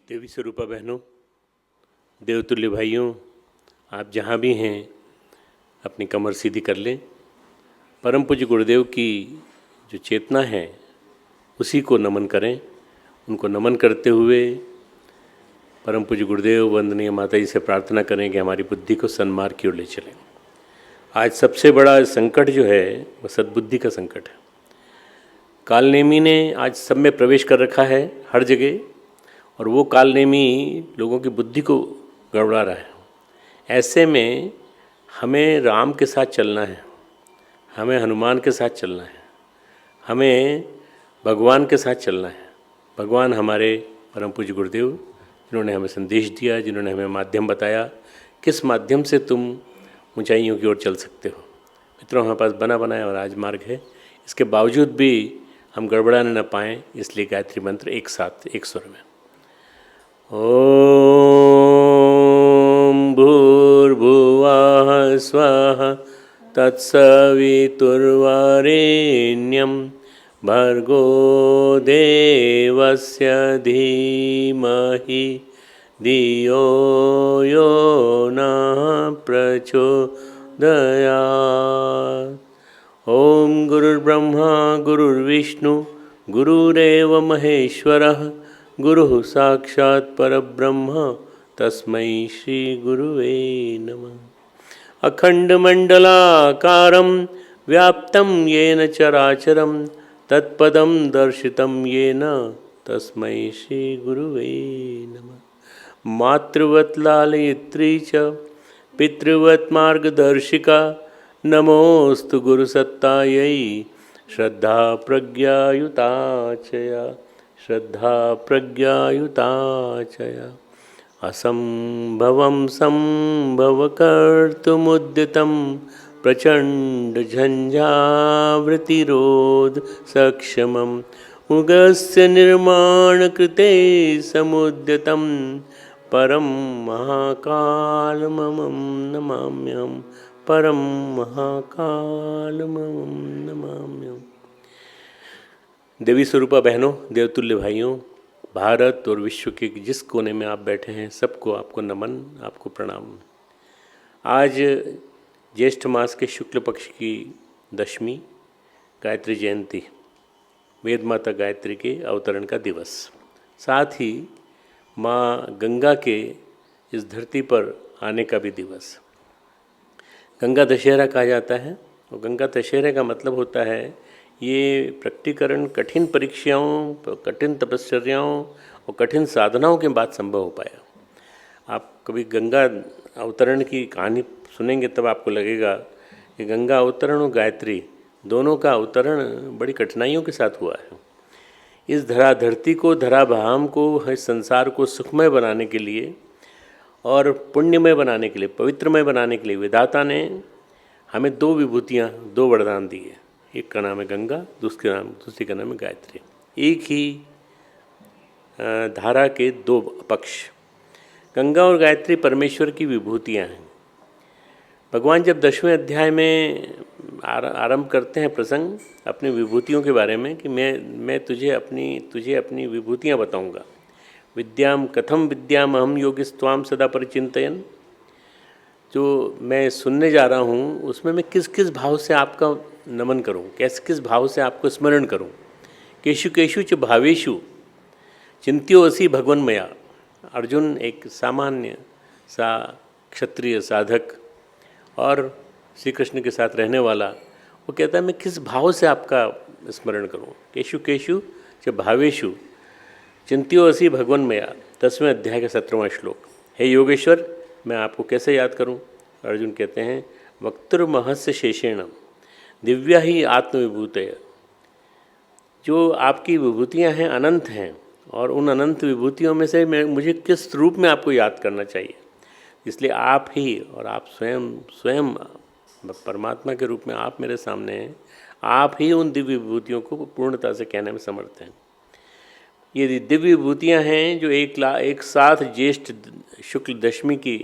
देवी स्वरूपा बहनों, देवतुल्य भाइयों, आप जहाँ भी हैं अपनी कमर सीधी कर लें। परम पूज्य गुरुदेव की जो चेतना है उसी को नमन करें। उनको नमन करते हुए परम पूज्य गुरुदेव वंदनीय माता जी से प्रार्थना करें कि हमारी बुद्धि को सन्मार्ग की ओर ले चलें। आज सबसे बड़ा संकट जो है वह सद्बुद्धि का संकट है। कालनेमी ने आज सब में प्रवेश कर रखा है हर जगह, और वो कालनेमी लोगों की बुद्धि को गड़बड़ा रहा है। ऐसे में हमें राम के साथ चलना है, हमें हनुमान के साथ चलना है, हमें भगवान के साथ चलना है। भगवान हमारे परम पूज्य गुरुदेव जिन्होंने हमें संदेश दिया, जिन्होंने हमें माध्यम बताया किस माध्यम से तुम ऊंचाइयों की ओर चल सकते हो। मित्रों, हमारे पास बना बनाया और राजमार्ग है। इसके बावजूद भी हम गड़बड़ाने न पाएँ, इसलिए गायत्री मंत्र एक साथ एक स्वर में। ओम भूर्भुवः स्वः तत्सवितुर्वरेण्यं भर्गो देवस्य धीमहि धियो यो नः प्रचोदयात्। ओम गुरुर्ब्रह्मा गुरुर्विष्णु गुरुरेव महेश्वरः गुरुः साक्षात् परब्रह्म तस्मै श्री गुरुवे नमः। अखण्डमण्डलाकारं व्याप्तं येन चराचरं तत्पदं दर्शितं येन तस्मै श्री गुरुवे नमः। मातृवत् लालयित्री च पितृवत् मार्गदर्शिका नमोऽस्तु गुरुसत्तायै श्रद्धा प्रज्ञायुता चया श्रद्धा प्रज्ञायुता चया। असंभवं संभवकर्तुमुद्यतं प्रचण्डझञ्झावृतिरोध सक्षमम् उगस्य निर्माणकृते समुद्यतं परं महाकालमं नमाम्यहं परं महाकालमं नमाम्यहम्। देवी स्वरूपा बहनों, देवतुल्य भाइयों, भारत और विश्व के जिस कोने में आप बैठे हैं सबको आपको नमन, आपको प्रणाम। आज ज्येष्ठ मास के शुक्ल पक्ष की दशमी गायत्री जयंती, वेद माता गायत्री के अवतरण का दिवस, साथ ही माँ गंगा के इस धरती पर आने का भी दिवस। गंगा दशहरा कहा जाता है, और गंगा दशहरे का मतलब होता है ये प्रकटीकरण कठिन परीक्षाओं, कठिन तपस्याओं और कठिन साधनाओं के बाद संभव हो पाया। आप कभी गंगा अवतरण की कहानी सुनेंगे तब आपको लगेगा कि गंगा अवतरण और गायत्री दोनों का अवतरण बड़ी कठिनाइयों के साथ हुआ है। इस धरती को, धराभाम को, इस संसार को सुखमय बनाने के लिए और पुण्यमय बनाने के लिए, पवित्रमय बनाने के लिए विधाता ने हमें दो विभूतियाँ, दो वरदान दिए। एक का नाम है गंगा, दूसरी का नाम है गायत्री। एक ही धारा के दो पक्ष। गंगा और गायत्री परमेश्वर की विभूतियाँ हैं। भगवान जब 10वें अध्याय में आरंभ करते हैं प्रसंग अपनी विभूतियों के बारे में कि मैं तुझे अपनी विभूतियाँ बताऊँगा। विद्याम कथम विद्याम अहम योगिस्त्वाम सदा परिचिंतयन्। जो मैं सुनने जा रहा हूँ उसमें मैं किस किस भाव से आपका नमन करूँ, किस भाव से आपको स्मरण करूँ। केशु केशु च भावेशु चिंत्योऽसि भगवन्मया। अर्जुन एक सामान्य सा क्षत्रिय साधक और श्री कृष्ण के साथ रहने वाला, वो कहता है मैं किस भाव से आपका स्मरण करूँ। केशु केशु च भावेशु चिंत्योऽसि भगवन्मया, 10वें अध्याय का 17वां श्लोक। हे योगेश्वर, मैं आपको कैसे याद करूं? अर्जुन कहते हैं वक्तुर्महस्य शेषेण दिव्या ही आत्मविभूतय। जो आपकी विभूतियां हैं अनंत हैं, और उन अनंत विभूतियों में से मुझे किस रूप में आपको याद करना चाहिए। इसलिए आप ही, और आप स्वयं परमात्मा के रूप में आप मेरे सामने हैं, आप ही उन दिव्य विभूतियों को पूर्णता से कहने में समर्थ हैं। ये दिव्य विभूतियाँ हैं जो एक साथ ज्येष्ठ शुक्ल दशमी की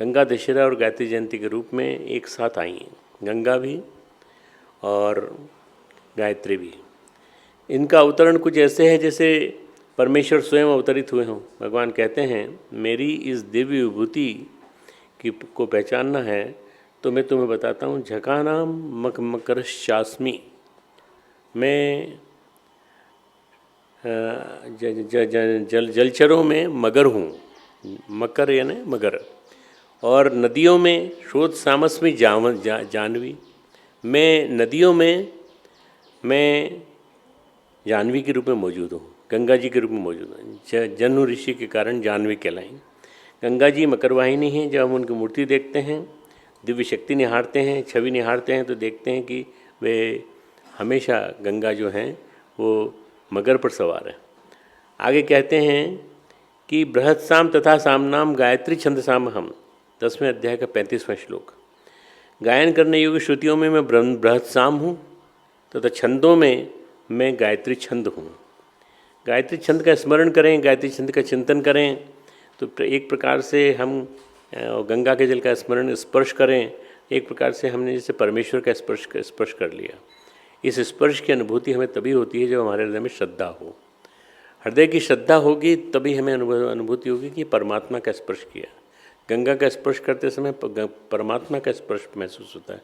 गंगा दशहरा और गायत्री जयंती के रूप में एक साथ आई हैं। गंगा भी और गायत्री भी। इनका अवतरण कुछ ऐसे है जैसे परमेश्वर स्वयं अवतरित हुए हों। भगवान कहते हैं मेरी इस दिव्य विभूति की को पहचानना है तो मैं तुम्हें बताता हूँ। झकानाम मकरश्चास्मि, मैं जलचरों में मगर हूँ, मकर यानी मगर, और नदियों में स्रोत सामस्मी जानवी, मैं नदियों में मैं जानवी के रूप में मौजूद हूँ, गंगा जी के रूप में मौजूद हूँ। जन्म ऋषि के कारण जानवी कहलाई। गंगा जी मकरवाहिनी हैं। जब हम उनकी मूर्ति देखते हैं, दिव्य शक्ति निहारते हैं, छवि निहारते हैं, तो देखते हैं कि वे हमेशा गंगा जो हैं वो मगर पर सवार है। आगे कहते हैं कि बृहत साम तथा सामनाम गायत्री छंद साम हम, 10वें अध्याय का 35वां श्लोक। गायन करने योग्य श्रुतियों में मैं बृहत साम हूँ तथा छंदों में मैं गायत्री छंद हूँ। गायत्री छंद का स्मरण करें, गायत्री छंद का चिंतन करें तो एक प्रकार से हम गंगा के जल का स्मरण स्पर्श करें, एक प्रकार से हमने जैसे परमेश्वर का स्पर्श कर लिया। इस स्पर्श की अनुभूति हमें तभी होती है जब हमारे हृदय में श्रद्धा हो। हृदय की श्रद्धा होगी तभी हमें अनुभूति होगी कि परमात्मा का स्पर्श किया। गंगा का स्पर्श करते समय परमात्मा का स्पर्श महसूस होता है,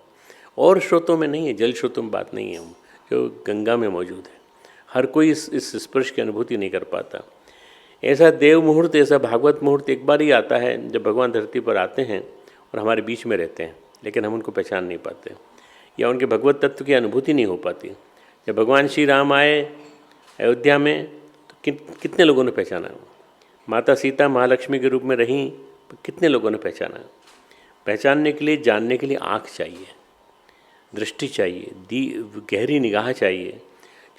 और स्रोतों में नहीं है, जल स्रोतों में बात नहीं है, हम जो गंगा में मौजूद है। हर कोई इस स्पर्श की अनुभूति नहीं कर पाता। ऐसा देव मुहूर्त, ऐसा भागवत मुहूर्त एक बार ही आता है जब भगवान धरती पर आते हैं और हमारे बीच में रहते हैं, लेकिन हम उनको पहचान नहीं पाते या उनके भगवत तत्व की अनुभूति नहीं हो पाती। जब भगवान श्री राम आए अयोध्या में तो कितने लोगों ने पहचाना? माता सीता महालक्ष्मी के रूप में रहीं, कितने लोगों ने पहचाना? पहचानने के लिए, जानने के लिए आँख चाहिए, दृष्टि चाहिए, गहरी निगाह चाहिए।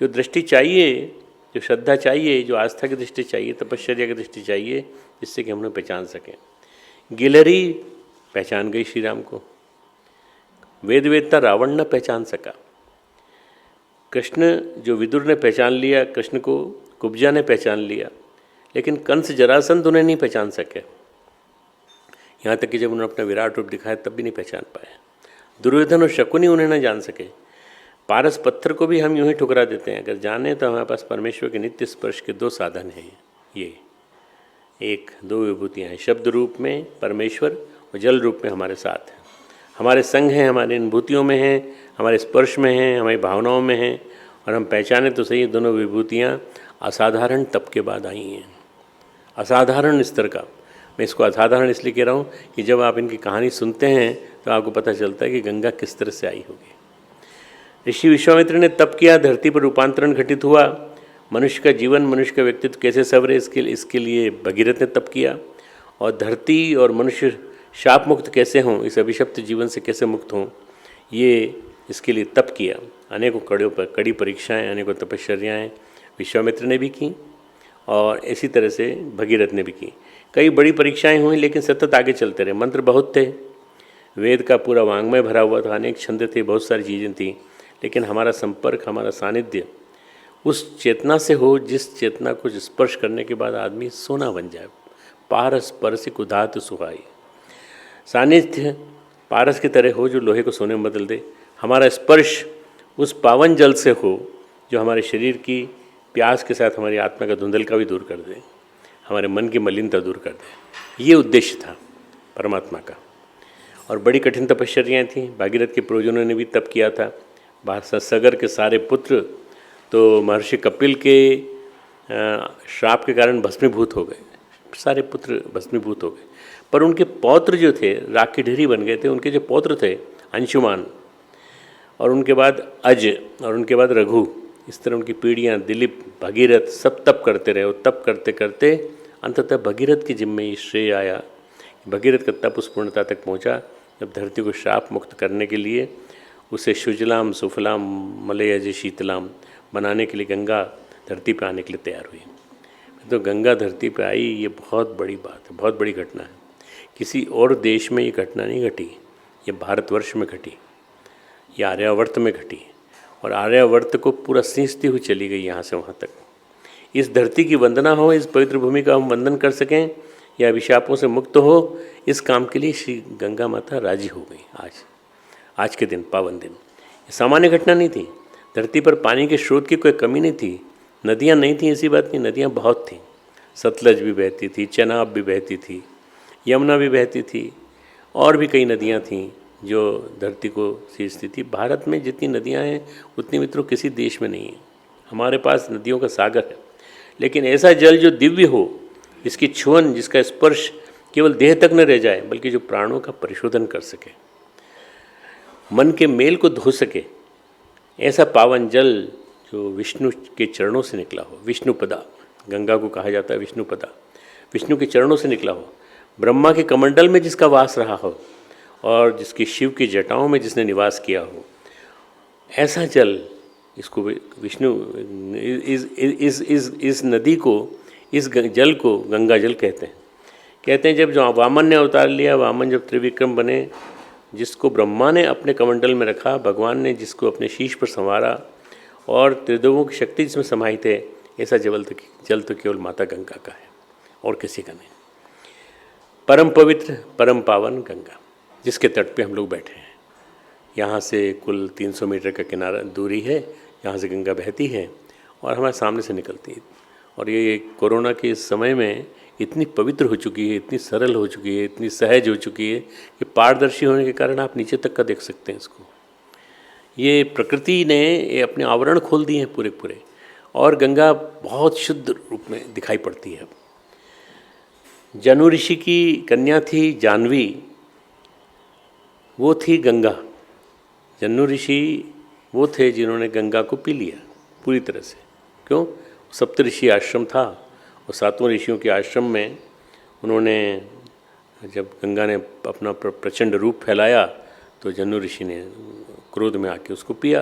जो दृष्टि चाहिए, जो श्रद्धा चाहिए, जो आस्था की दृष्टि चाहिए, तपश्चर्या की दृष्टि चाहिए, जिससे कि हम उन्हें पहचान सकें। गिलहरी पहचान गई श्री राम को, वेद वेदता रावण न पहचान सका। कृष्ण जो विदुर ने पहचान लिया, कृष्ण को कुब्जा ने पहचान लिया, लेकिन कंस जरासंध उन्हें नहीं पहचान सके। यहाँ तक कि जब उन्होंने अपना विराट रूप दिखाया तब भी नहीं पहचान पाए। दुर्योधन और शकुनी उन्हें न जान सके। पारस पत्थर को भी हम यूँ ही ठुकरा देते हैं। अगर जाने तो हमारे पास परमेश्वर के नित्य स्पर्श के 2 साधन हैं। ये 2 विभूतियाँ हैं, शब्द रूप में परमेश्वर और जल रूप में हमारे साथ हैं, हमारे संग हैं, हमारी अनुभूतियों में हैं, हमारे स्पर्श में हैं, हमारी भावनाओं में हैं। और हम पहचाने तो सही, दोनों विभूतियाँ असाधारण तप के बाद आई हैं, असाधारण स्तर का। मैं इसको असाधारण इसलिए कह रहा हूँ कि जब आप इनकी कहानी सुनते हैं तो आपको पता चलता है कि गंगा किस तरह से आई होगी। ऋषि विश्वामित्र ने तप किया, धरती पर रूपांतरण घटित हुआ, मनुष्य का जीवन, मनुष्य का व्यक्तित्व कैसे संवरे, इसके लिए भगीरथ ने तप किया। और धरती और मनुष्य शाप मुक्त कैसे हों, इस अभिशप्त जीवन से कैसे मुक्त हों, ये इसके लिए तप किया। अनेकों कड़ी परीक्षाएं, अनेकों तपश्चर्याएँ विश्वामित्र ने भी की और इसी तरह से भगीरथ ने भी की। कई बड़ी परीक्षाएं हुई, लेकिन सतत आगे चलते रहे। मंत्र बहुत थे, वेद का पूरा वांग्मय भरा हुआ था, अनेक छंद थे, बहुत सारी चीज़ें थीं, लेकिन हमारा संपर्क, हमारा सानिध्य उस चेतना से हो जिस चेतना को स्पर्श करने के बाद आदमी सोना बन जाए। पारस परसिक उदात सुहाई, सानिध्य पारस की तरह हो जो लोहे को सोने में बदल दे। हमारा स्पर्श उस पावन जल से हो जो हमारे शरीर की प्यास के साथ हमारी आत्मा का धुंधलका भी दूर कर दे, हमारे मन की मलिनता दूर कर दे। ये उद्देश्य था परमात्मा का। और बड़ी कठिन तपश्चर्याएँ थीं। भागीरथ के पूर्वजों ने भी तप किया था। सगर के सारे पुत्र तो महर्षि कपिल के श्राप के कारण भस्मीभूत हो गए, सारे पुत्र भस्मीभूत हो गए। पर उनके पौत्र जो थे राख की ढेरी बन गए थे। उनके जो पौत्र थे अंशुमान, और उनके बाद अज, और उनके बाद रघु, इस तरह उनकी पीढ़ियाँ, दिलीप, भगीरथ, सब तप करते रहे। और तप करते करते अंततः भगीरथ के जिम्मे ये श्रेय आया। भगीरथ का तप उस पूर्णता तक पहुँचा जब धरती को श्राप मुक्त करने के लिए उसे शुजलाम सुफलाम मलयज शीतलाम बनाने के लिए गंगा धरती पर आने के लिए तैयार हुई। तो गंगा धरती पर आई, ये बहुत बड़ी बात है, बहुत बड़ी घटना है। किसी और देश में ये घटना नहीं घटी, ये भारतवर्ष में घटी, ये आर्यावर्त में घटी। और आर्यावर्त को पूरा सींचती हुई चली गई यहाँ से वहाँ तक। इस धरती की वंदना हो, इस पवित्र भूमि का हम वंदन कर सकें या अभिशापों से मुक्त हो, इस काम के लिए श्री गंगा माता राजी हो गई। आज के दिन, पावन दिन, सामान्य घटना नहीं थी। धरती पर पानी के स्रोत की कोई कमी नहीं थी, नदियाँ नहीं थी ऐसी बात नहीं, नदियाँ बहुत थीं। सतलज भी बहती थी, चनाब भी बहती थी, यमुना भी बहती थी, और भी कई नदियाँ थीं जो धरती को सींचती थी। भारत में जितनी नदियाँ हैं उतनी मित्रों किसी देश में नहीं है। हमारे पास नदियों का सागर है, लेकिन ऐसा जल जो दिव्य हो, जिसकी छुअन, जिसका स्पर्श केवल देह तक न रह जाए, बल्कि जो प्राणों का परिशोधन कर सके, मन के मेल को धो सके, ऐसा पावन जल जो विष्णु के चरणों से निकला हो। विष्णुपदा, गंगा को कहा जाता है विष्णुपदा, विष्णु के चरणों से निकला हो, ब्रह्मा के कमंडल में जिसका वास रहा हो, और जिसकी शिव की जटाओं में जिसने निवास किया हो, ऐसा जल, इसको विष्णु इस नदी को, इस जल को गंगा जल कहते हैं। जब जो वामन ने अवतार लिया, वामन जब त्रिविक्रम बने, जिसको ब्रह्मा ने अपने कमंडल में रखा, भगवान ने जिसको अपने शीश पर संवारा, और त्रिदेवों की शक्ति जिसमें समाहित है, ऐसा जल तो केवल माता गंगा का है और किसी का नहीं। परम पवित्र, परम पावन गंगा, जिसके तट पे हम लोग बैठे हैं। यहाँ से कुल 300 मीटर का किनारा दूरी है, यहाँ से गंगा बहती है और हमारे सामने से निकलती है। और ये कोरोना के इस समय में इतनी पवित्र हो चुकी है, इतनी सरल हो चुकी है, इतनी सहज हो चुकी है कि पारदर्शी होने के कारण आप नीचे तक का देख सकते हैं इसको। ये प्रकृति ने ये अपने आवरण खोल दिए हैं पूरे पूरे, और गंगा बहुत शुद्ध रूप में दिखाई पड़ती है। जनु ऋषि की कन्या थी जानवी, वो थी गंगा। जनु ऋषि वो थे जिन्होंने गंगा को पी लिया पूरी तरह से। क्यों? सप्तऋषि आश्रम था, और 7वें ऋषियों के आश्रम में उन्होंने, जब गंगा ने अपना प्रचंड रूप फैलाया तो जनु ऋषि ने क्रोध में आके उसको पिया।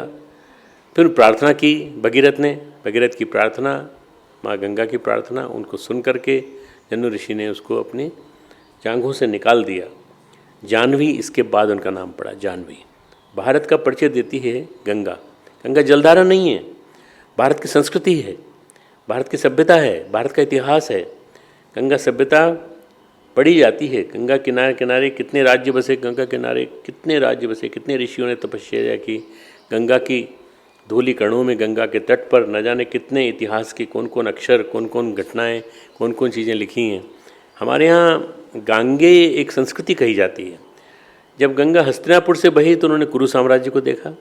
फिर प्रार्थना की भगीरथ ने, भगीरथ की प्रार्थना, माँ गंगा की प्रार्थना, उनको सुन करके जनु ऋषि ने उसको अपनी जांघों से निकाल दिया। जानवी, इसके बाद उनका नाम पड़ा जानवी। भारत का परिचय देती है गंगा। गंगा जलधारा नहीं है, भारत की संस्कृति है, भारत की सभ्यता है, भारत का इतिहास है। गंगा सभ्यता पढ़ी जाती है। गंगा किनारे किनारे कितने राज्य बसे, गंगा किनारे कितने राज्य बसे, कितने ऋषियों ने तपस्या की। गंगा की धूलि कणों में, गंगा के तट पर न जाने कितने इतिहास के कौन कौन अक्षर, कौन कौन घटनाएं, कौन कौन चीज़ें लिखी हैं। हमारे यहाँ गांगे एक संस्कृति कही जाती है। जब गंगा हस्तिनापुर से बही तो उन्होंने कुरु साम्राज्य को देखा,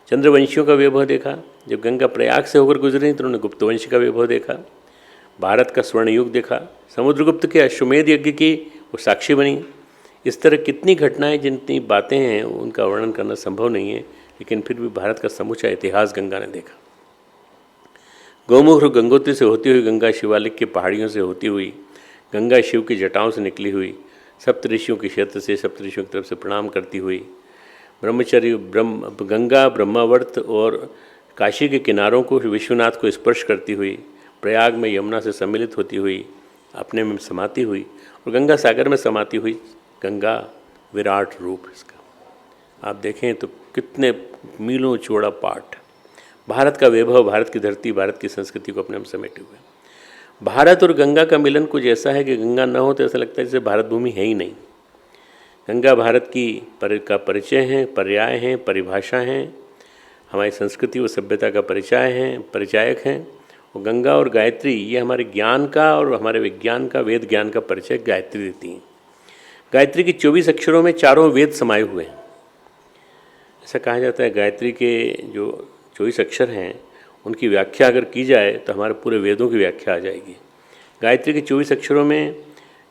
चंद्रवंशियों का वैभव देखा। जब गंगा प्रयाग से होकर गुजरी तो उन्होंने गुप्त वंश का वैभव देखा, भारत का स्वर्ण युग देखा, समुद्रगुप्त के अश्वमेध यज्ञ की वो साक्षी बनी। इस तरह कितनी घटनाएं, जितनी बातें हैं, उनका वर्णन करना संभव नहीं है, लेकिन फिर भी भारत का समूचा इतिहास गंगा ने देखा। गौमुख और गंगोत्री से होती हुई गंगा, शिवालिक की पहाड़ियों से होती हुई गंगा, शिव की जटाओं से निकली हुई, सप्तऋषियों के क्षेत्र से सप्तऋषियों की तरफ से प्रणाम करती हुई, ब्रह्मचर्य गंगा ब्रह्मावर्त और काशी के किनारों को, विश्वनाथ को स्पर्श करती हुई, प्रयाग में यमुना से सम्मिलित होती हुई, अपने में समाती हुई, और गंगा सागर में समाती हुई गंगा विराट रूप इसका आप देखें तो कितने मीलों चौड़ा पाठ, भारत का वैभव, भारत की धरती, भारत की संस्कृति को अपने में समेटे हुए। भारत और गंगा का मिलन कुछ ऐसा है कि गंगा न हो तो ऐसा लगता है जैसे भारत भूमि है ही नहीं। गंगा भारत की का परिचय है, पर्याय हैं, परिभाषा हैं, हमारी संस्कृति व सभ्यता का परिचय हैं, परिचायक हैं। और गंगा और गायत्री ये हमारे ज्ञान का और हमारे विज्ञान का, वेद ज्ञान का परिचय गायत्री देती हैं। गायत्री के 24 अक्षरों में चारों वेद समाये हुए हैं। ऐसा कहा जाता है गायत्री के जो 24 अक्षर हैं उनकी व्याख्या अगर की जाए तो हमारे पूरे वेदों की व्याख्या आ जाएगी। गायत्री के 24 अक्षरों में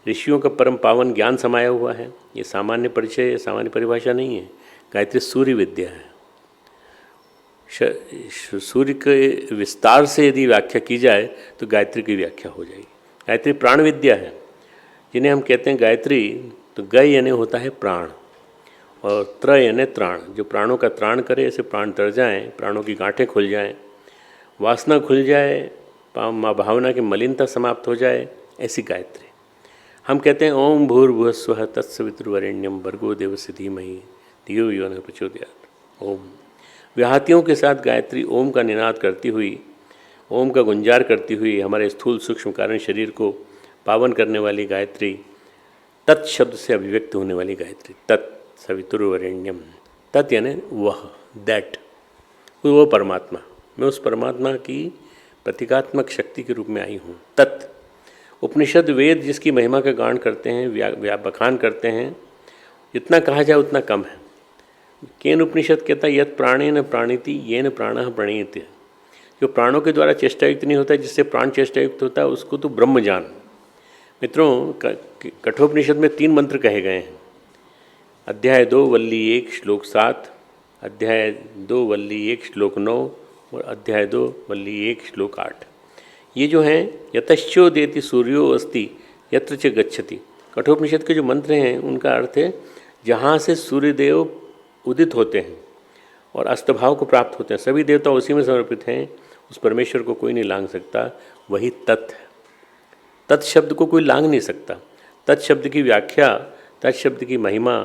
ऋषियों का परम पावन ज्ञान समाया हुआ है। ये सामान्य परिचय, ये सामान्य परिभाषा नहीं है। गायत्री सूर्य विद्या है। सूर्य के विस्तार से यदि व्याख्या की जाए तो गायत्री की व्याख्या हो जाएगी। गायत्री प्राण विद्या है, जिन्हें हम कहते हैं गायत्री। तो गय यानी होता है प्राण, और त्र यानी त्राण, जो प्राणों का त्राण करे, ऐसे प्राण तर जाएँ, प्राणों की गांठें खुल जाएँ, वासना खुल जाए, माँ भावना की मलिनता समाप्त हो जाए, ऐसी गायत्री। हम कहते हैं ओम भूर्भुवः स्वः तत्सवितुर्वरेण्यं भर्गो देवस्य धीमहि धियो यो नः प्रचोदयात्। ओम व्याहतियों के साथ गायत्री ओम का निनाद करती हुई, ओम का गुंजार करती हुई हमारे स्थूल सूक्ष्म कारण शरीर को पावन करने वाली गायत्री, तत् शब्द से अभिव्यक्त होने वाली गायत्री। तत् सवितुर्वरेण्यम, तत् यानी वह, दैट, वो परमात्मा। मैं उस परमात्मा की प्रतीकात्मक शक्ति के रूप में आई हूँ। तत् उपनिषद वेद जिसकी महिमा का गान करते हैं, बखान करते हैं, जितना कहा जाए उतना कम है। केन उपनिषद कहता है यत् प्राणेन प्राणिति येन प्राणः प्रणीयते, जो प्राणों के द्वारा चेष्टायुक्त नहीं होता, जिससे प्राण चेष्टायुक्त होता है उसको तो ब्रह्म जान। मित्रों, कठोपनिषद में 3 मंत्र कहे गए हैं। अध्याय 2 वल्ली 1 श्लोक 7, अध्याय 2 वल्ली 1 श्लोक 9 और अध्याय 2 वल्ली 1 श्लोक 8। ये जो हैं यतश्चोदेति सूर्यो अस्ति यत्र च गच्छति, कठोपनिषद के जो मंत्र हैं उनका अर्थ है जहाँ से सूर्यदेव उदित होते हैं और अस्तभाव को प्राप्त होते हैं, सभी देवता उसी में समर्पित हैं, उस परमेश्वर को कोई नहीं लांघ सकता, वही तत् है। तत् शब्द को कोई लांघ नहीं सकता। तत् शब्द की व्याख्या, तत् शब्द की महिमा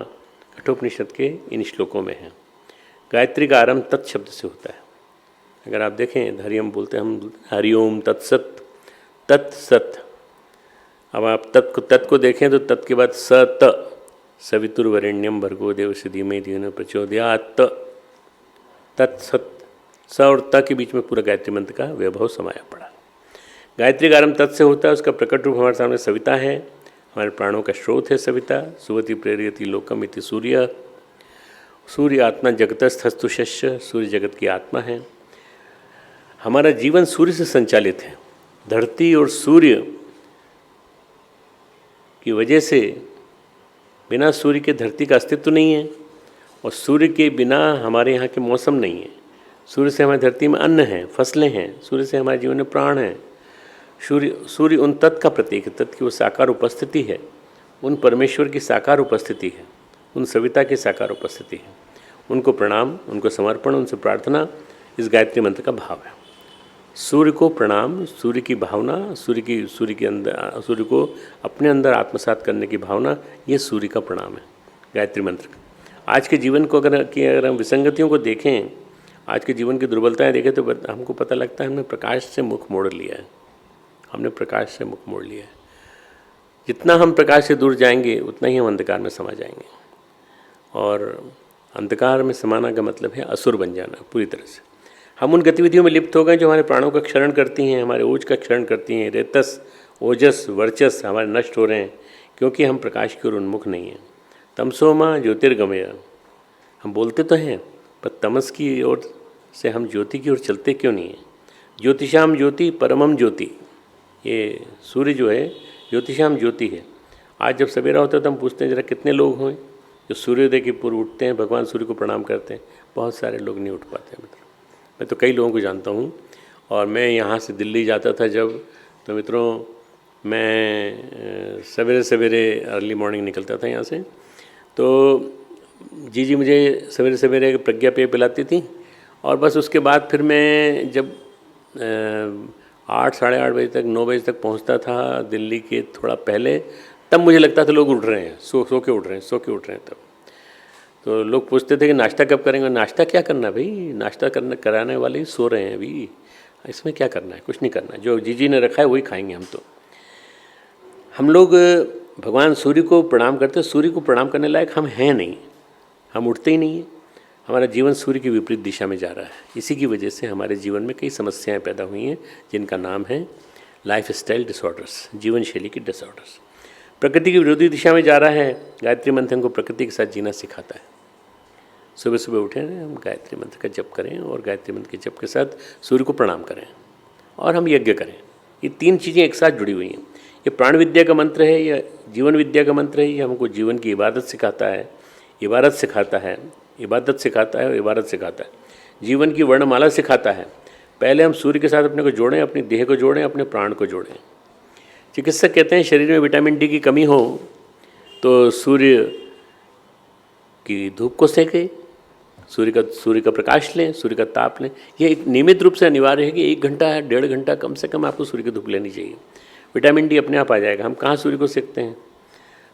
कठोपनिषद के इन श्लोकों में है। गायत्री का आरंभ तत् शब्द से होता है। अगर आप देखें, हरिओम बोलते हैं हम, हरिओम तत्सत, तत्सत। अब आप तत् को देखें तो तत् के बाद सत, सवितुर्वरेण्यम भर्गो देवस्य धीमहि धियो न प्रचोदयात्, तत्सत। स और त के बीच में पूरा गायत्री मंत्र का वैभव समाया पड़ा। गायत्री का आरंभ तत् से होता है, उसका प्रकट रूप हमारे सामने सविता है, हमारे प्राणों का स्रोत है सविता। सुवति प्रेरयति लोकम इति सूर्य, सूर्य आत्मा जगतस्थस्तु शस्य, सूर्य जगत की आत्मा है। हमारा जीवन सूर्य से संचालित है। धरती और सूर्य की वजह से, बिना सूर्य के धरती का अस्तित्व नहीं है और सूर्य के बिना हमारे यहाँ के मौसम नहीं है। सूर्य से हमारी धरती में अन्न है, फसलें हैं, सूर्य से हमारे जीवन में प्राण है। सूर्य उन तत्व का प्रतीक है, तत्व की वो साकार उपस्थिति है, उन परमेश्वर की साकार उपस्थिति है, उन सविता की साकार उपस्थिति है। उनको प्रणाम, उनको समर्पण, उनसे प्रार्थना इस गायत्री मंत्र का भाव है। सूर्य को प्रणाम, सूर्य की भावना, सूर्य को अपने अंदर आत्मसात करने की भावना, ये सूर्य का प्रणाम है गायत्री मंत्र का। आज के जीवन को अगर हम विसंगतियों को देखें, आज के जीवन की दुर्बलताएं देखें तो हमको पता लगता है हमने प्रकाश से मुख मोड़ लिया है। हमने प्रकाश से मुख मोड़ लिया है। जितना हम प्रकाश से दूर जाएंगे उतना ही हम अंधकार में समा जाएंगे, और अंधकार में समाना का मतलब है असुर बन जाना पूरी तरह से। हम उन गतिविधियों में लिप्त हो गए जो हमारे प्राणों का क्षरण करती हैं, हमारे ओज का क्षरण करती हैं। रेतस, ओजस, वर्चस हमारे नष्ट हो रहे हैं क्योंकि हम प्रकाश की ओर उन्मुख नहीं हैं। तमसोमा ज्योतिर्गमय, हम बोलते तो हैं पर तमस की ओर से हम ज्योति की ओर चलते क्यों नहीं हैं। ज्योतिषाम ज्योति परमम ज्योति, ये सूर्य जो है ज्योतिषाम ज्योति है। आज जब सवेरा होता है तो हम पूछते हैं जरा कितने लोग हों जो सूर्योदय के पूर्व उठते हैं, भगवान सूर्य को प्रणाम करते हैं। बहुत सारे लोग नहीं उठ पाते हैं। मित्रों, मैं तो कई लोगों को जानता हूँ, और मैं यहाँ से दिल्ली जाता था जब, तो मित्रों मैं सवेरे सवेरे अर्ली मॉर्निंग निकलता था यहाँ से, तो जी मुझे सवेरे सवेरे प्रज्ञा पेय पिलाती थी, और बस उसके बाद फिर मैं जब 8 साढ़े 8 बजे तक 9 बजे तक पहुँचता था दिल्ली के थोड़ा पहले, तब मुझे लगता था लोग उठ रहे हैं, सो के उठ रहे हैं। तब तो लोग पूछते थे कि नाश्ता कब करेंगे। नाश्ता क्या करना भाई, नाश्ता कराने वाले ही सो रहे हैं अभी, इसमें क्या करना है, कुछ नहीं करना, जो जी ने रखा है वही खाएंगे हम। तो हम लोग भगवान सूर्य को प्रणाम करते, सूर्य को प्रणाम करने लायक हम हैं नहीं, हम उठते ही नहीं हैं। हमारा जीवन सूर्य की विपरीत दिशा में जा रहा है। इसी की वजह से हमारे जीवन में कई समस्याएं पैदा हुई हैं जिनका नाम है लाइफ स्टाइल डिसऑर्डर्स, जीवन शैली की डिसऑर्डर्स। प्रकृति की विरोधी दिशा में जा रहा है। गायत्री मंत्र को प्रकृति के साथ जीना सिखाता है। सुबह सुबह उठें, हम गायत्री मंत्र का जप करें और गायत्री मंत्र के जप के साथ सूर्य को प्रणाम करें और हम यज्ञ करें। ये 3 चीज़ें एक साथ जुड़ी हुई हैं। ये प्राण विद्या का मंत्र है, या जीवन विद्या का मंत्र है। ये हमको जीवन की इबादत सिखाता है, इबादत सिखाता है और इबादत सिखाता है। जीवन की वर्णमाला सिखाता है। पहले हम सूर्य के साथ अपने को जोड़ें, अपनी देह को जोड़ें, अपने प्राण को जोड़ें। चिकित्सक कहते हैं शरीर में विटामिन डी की कमी हो तो सूर्य की धूप को सेकें, सूर्य का प्रकाश लें, सूर्य का ताप लें। ये एक नियमित रूप से अनिवार्य है कि 1 घंटा 1.5 घंटा कम से कम आपको सूर्य की धूप लेनी चाहिए। विटामिन डी अपने आप आ जाएगा। हम कहाँ सूर्य को सेकते हैं,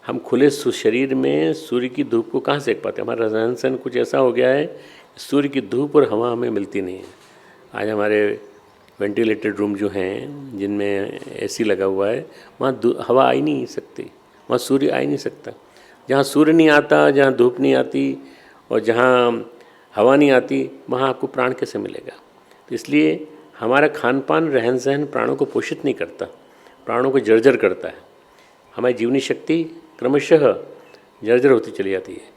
हम खुले शरीर में सूर्य की धूप को कहाँ सेक पाते हैं। हमारा रहन सहन कुछ ऐसा हो गया है, सूर्य की धूप और हवा हमें मिलती नहीं है। आज हमारे वेंटिलेटेड रूम जो हैं जिनमें एसी लगा हुआ है, वहाँ हवा आ ही नहीं सकती, वहाँ सूर्य आ ही नहीं सकता। जहाँ सूर्य नहीं आता, जहाँ धूप नहीं आती और जहाँ हवा नहीं आती, वहाँ आपको प्राण कैसे मिलेगा। तो इसलिए हमारा खान पान रहन सहन प्राणों को पोषित नहीं करता, प्राणों को जर्जर करता है। हमारी जीवनी शक्ति क्रमशः जर्जर होती चली जाती है।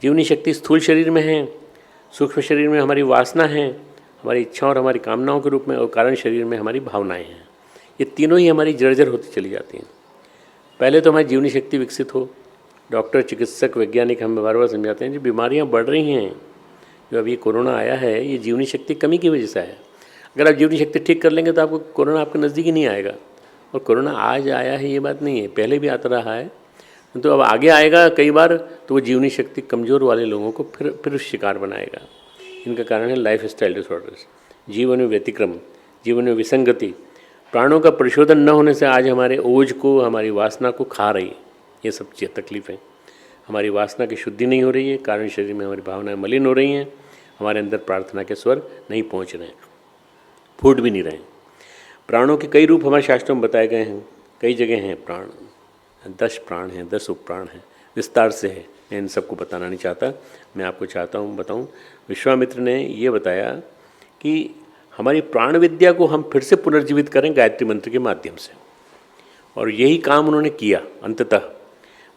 जीवनी शक्ति स्थूल शरीर में है, सूक्ष्म शरीर में हमारी वासना है, हमारी इच्छाओं और हमारी कामनाओं के रूप में, और कारण शरीर में हमारी भावनाएं हैं। ये तीनों ही हमारी जर्जर होती चली जाती हैं। पहले तो हमारी जीवनी शक्ति विकसित हो। डॉक्टर, चिकित्सक, वैज्ञानिक हमें बार बार समझाते हैं जो बीमारियां बढ़ रही हैं, जो अभी कोरोना आया है, ये जीवनी शक्ति कमी की वजह से आया। अगर आप जीवनी शक्ति ठीक कर लेंगे तो आपको कोरोना आपके नज़दीक ही नहीं आएगा। और कोरोना आज आया है ये बात नहीं है, पहले भी आता रहा है, तो अब आगे आएगा कई बार, तो वो जीवनी शक्ति कमज़ोर वाले लोगों को फिर शिकार बनाएगा। इनका कारण है लाइफ स्टाइल डिसऑर्डर्स, जीवन में व्यतिक्रम, जीवन में विसंगति, प्राणों का परिशोधन न होने से आज हमारे ओज को, हमारी वासना को खा रही है। ये सब तकलीफ़ें, हमारी वासना की शुद्धि नहीं हो रही है, कारण शरीर में हमारी भावनाएं मलिन हो रही हैं, हमारे अंदर प्रार्थना के स्वर नहीं पहुंच रहे हैं, फूट भी नहीं रहे हैं। प्राणों के कई रूप हमारे शास्त्रों में बताए गए हैं, कई जगह हैं प्राण, 10 प्राण हैं, 10 उपप्राण हैं, विस्तार से है। मैं इन सबको बताना नहीं चाहता, मैं आपको चाहता हूँ बताऊँ। विश्वामित्र ने ये बताया कि हमारी प्राण विद्या को हम फिर से पुनर्जीवित करें गायत्री मंत्र के माध्यम से, और यही काम उन्होंने किया। अंततः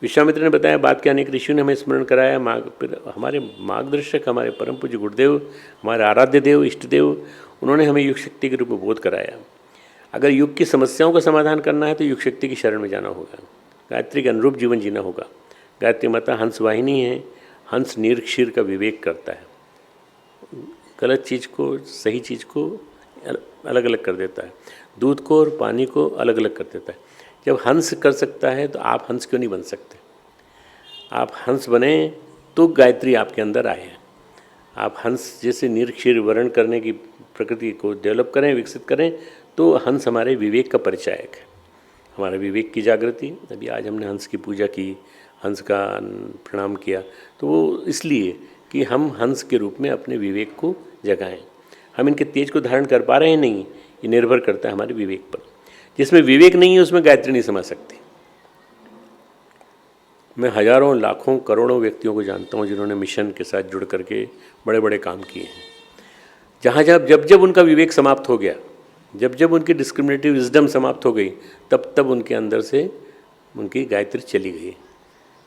विश्वामित्र ने बताया बात के, अनेक ऋषियों ने हमें स्मरण कराया। फिर हमारे मार्गदर्शक, हमारे परम पूज्य गुरुदेव, हमारे आराध्य देव, इष्ट देव, उन्होंने हमें युग शक्ति के रूप में बोध कराया। अगर युग की समस्याओं का समाधान करना है तो युग शक्ति की शरण में जाना होगा, गायत्री के अनुरूप जीवन जीना होगा। गायत्री माता हंस वाहिनी है, हंस नीर क्षीर का विवेक करता है, गलत चीज़ को सही चीज़ को अलग अलग कर देता है, दूध को और पानी को अलग अलग कर देता है। जब हंस कर सकता है तो आप हंस क्यों नहीं बन सकते? आप हंस बने तो गायत्री आपके अंदर आए हैं। आप हंस जैसे नीर क्षीर वर्ण करने की प्रकृति को डेवलप करें, विकसित करें, तो हंस हमारे विवेक का परिचायक है, हमारे विवेक की जागृति। अभी आज हमने हंस की पूजा की, हंस का प्रणाम किया, तो वो इसलिए कि हम हंस के रूप में अपने विवेक को जगाएं। हम इनके तेज को धारण कर पा रहे हैं नहीं, ये निर्भर करता है हमारे विवेक पर। जिसमें विवेक नहीं है उसमें गायत्री नहीं समझ सकती। मैं हजारों, लाखों, करोड़ों व्यक्तियों को जानता हूँ जिन्होंने मिशन के साथ जुड़ करके बड़े बड़े काम किए हैं। जहाँ जब उनका विवेक समाप्त हो गया, जब उनकी डिस्क्रिमिनेटिव विजडम समाप्त हो गई, तब उनके अंदर से उनकी गायत्री चली गई।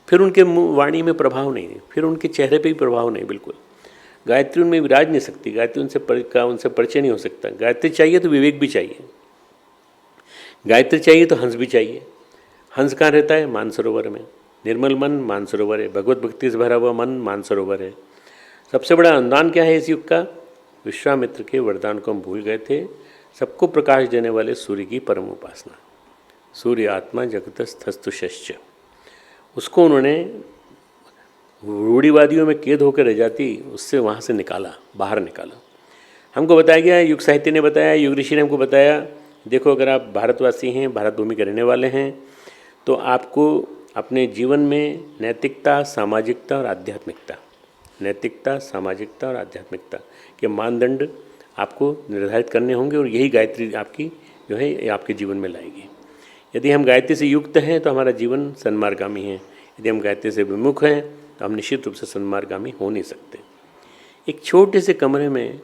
फिर उनके वाणी में प्रभाव नहीं, फिर उनके चेहरे पे भी प्रभाव नहीं। बिल्कुल गायत्री उनमें विराज नहीं सकती, गायत्री उनसे परिचय नहीं हो सकता। गायत्री चाहिए तो विवेक भी चाहिए, गायत्री चाहिए तो हंस भी चाहिए। हंस कहाँ रहता है? मानसरोवर में। निर्मल मन मानसरोवर है, भगवत भक्ति से भरा हुआ मन मानसरोवर है। सबसे बड़ा अनुदान क्या है इस युग का? विश्वामित्र के वरदान को हम भूल गए थे, सबको प्रकाश देने वाले सूर्य की परम उपासना। सूर्य आत्मा जगतस्थस्तुष्च, उसको उन्होंने रूढ़िवादियों में कैद होकर रह जाती, उससे वहाँ से निकाला, बाहर निकाला। हमको बताया गया, युग साहित्य ने बताया, युग ऋषि ने हमको बताया, देखो अगर आप भारतवासी हैं, भारत भूमि के रहने वाले हैं, तो आपको अपने जीवन में नैतिकता, सामाजिकता और आध्यात्मिकता, नैतिकता, सामाजिकता और आध्यात्मिकता के मानदंड आपको निर्धारित करने होंगे, और यही गायत्री आपकी जो है ये आपके जीवन में लाएगी। यदि हम गायत्री से युक्त हैं तो हमारा जीवन सन्मार्गामी है, यदि हम गायत्री से विमुख हैं तो हम निश्चित रूप से सन्मार्गामी हो नहीं सकते। एक छोटे से कमरे में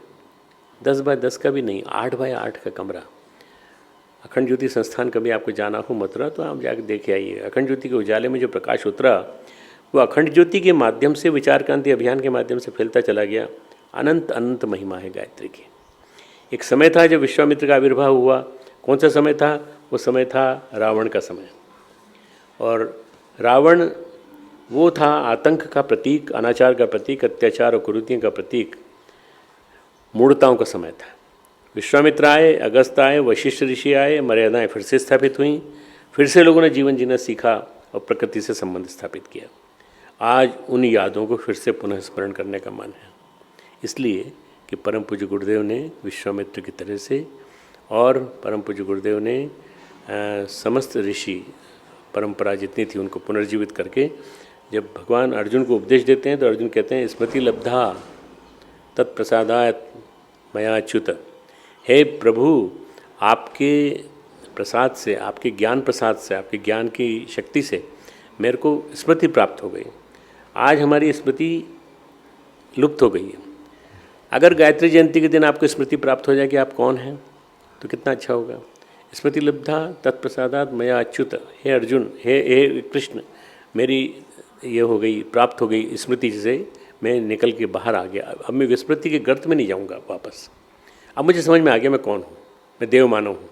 10 बाय 10 का भी नहीं, 8 बाय 8 का कमरा, अखंड ज्योति संस्थान कभी आपको जाना हो मथुरा तो आप जाकर देख आइए। अखंड ज्योति के उजाले में जो प्रकाश उतरा वो अखंड ज्योति के माध्यम से, विचार क्रांति अभियान के माध्यम से फैलता चला गया। अनंत अनंत महिमा है गायत्री की। एक समय था जब विश्वामित्र का आविर्भाव हुआ। कौन सा समय था? वो समय था रावण का समय, और रावण वो था आतंक का प्रतीक, अनाचार का प्रतीक, अत्याचार और कुरीतियों का प्रतीक, मूढ़ताओं का समय था। विश्वामित्र आए, अगस्त आए, वशिष्ठ ऋषि आए, मर्यादाएं फिर से स्थापित हुई, फिर से लोगों ने जीवन जीना सीखा और प्रकृति से संबंध स्थापित किया। आज उन यादों को फिर से पुनः स्मरण करने का मन है, इसलिए कि परम पूज्य गुरुदेव ने विश्वामित्र की तरह से, और परम पूज्य गुरुदेव ने समस्त ऋषि परंपरा जितनी थी उनको पुनर्जीवित करके, जब भगवान अर्जुन को उपदेश देते हैं तो अर्जुन कहते हैं स्मृति लब्धा तत्प्रसादात मया अच्युत। हे प्रभु, आपके प्रसाद से, आपके ज्ञान प्रसाद से, आपके ज्ञान की शक्ति से मेरे को स्मृति प्राप्त हो गई। आज हमारी स्मृति लुप्त हो गई है। अगर गायत्री जयंती के दिन आपको स्मृति प्राप्त हो जाए कि आप कौन हैं तो कितना अच्छा होगा। स्मृति लब्धा तत्प्रसादात मया अच्युत, हे अर्जुन, हे कृष्ण, मेरी ये हो गई, प्राप्त हो गई स्मृति से, मैं निकल के बाहर आ गया। अब मैं विस्मृति के गर्त में नहीं जाऊंगा वापस। अब मुझे समझ में आ गया मैं कौन हूँ, मैं देव मानव हूँ।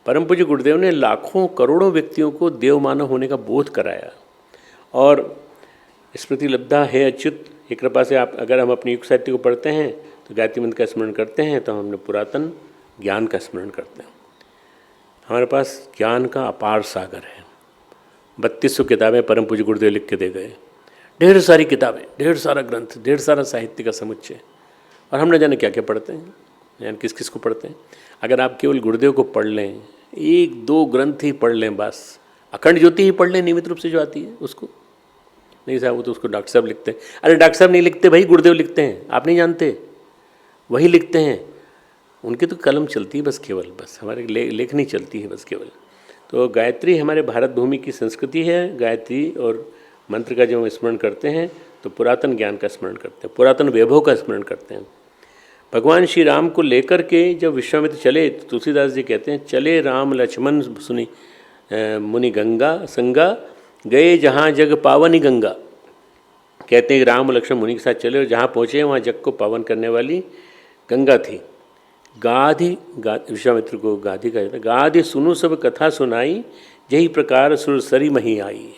परम पूज्य गुरुदेव ने लाखों करोड़ों व्यक्तियों को देव मानव होने का बोध कराया। और स्मृति लब्धा है अच्युत, एक कृपा से आप अगर हम अपनी युग साहित्य को पढ़ते हैं तो गायत्री मंत्र का स्मरण करते हैं तो हमने पुरातन ज्ञान का स्मरण करते हैं। हमारे पास ज्ञान का अपार सागर है। 3200 किताबें परम पूज्य गुरुदेव लिख के दे गए, ढेर सारी किताबें, ढेर सारा ग्रंथ, ढेर सारा साहित्य का समुच्चय। और हम न जाने क्या क्या पढ़ते हैं, यानी किस किस को पढ़ते हैं। अगर आप केवल गुरुदेव को पढ़ लें, एक दो ग्रंथ ही पढ़ लें बस, अखंड ज्योति ही पढ़ लें नियमित रूप से जो आती है उसको, नहीं साहब वो तो उसको डॉक्टर साहब लिखते हैं। अरे डॉक्टर साहब नहीं लिखते भाई, गुरुदेव लिखते हैं, आप नहीं जानते, वही लिखते हैं। उनकी तो कलम चलती है बस केवल, बस हमारे लेखनी चलती है बस केवल। तो गायत्री हमारे भारत भूमि की संस्कृति है। गायत्री और मंत्र का जब हम स्मरण करते हैं तो पुरातन ज्ञान का स्मरण करते हैं, पुरातन वैभव का स्मरण करते हैं। भगवान श्री राम को लेकर के जब विश्वामित्र चले तो तुलसीदास जी कहते हैं, चले राम लक्ष्मण सुनी मुनि गंगा संगा, गए जहाँ जग पावनी गंगा। कहते हैं राम लक्ष्मण मुनि के साथ चले और जहाँ पहुँचे वहाँ जग को पावन करने वाली गंगा थी। गाधि विश्वामित्र को गाधि कहा जाता है। गाधि सुनो सब कथा सुनाई, यही प्रकार सुरसरी मही आई।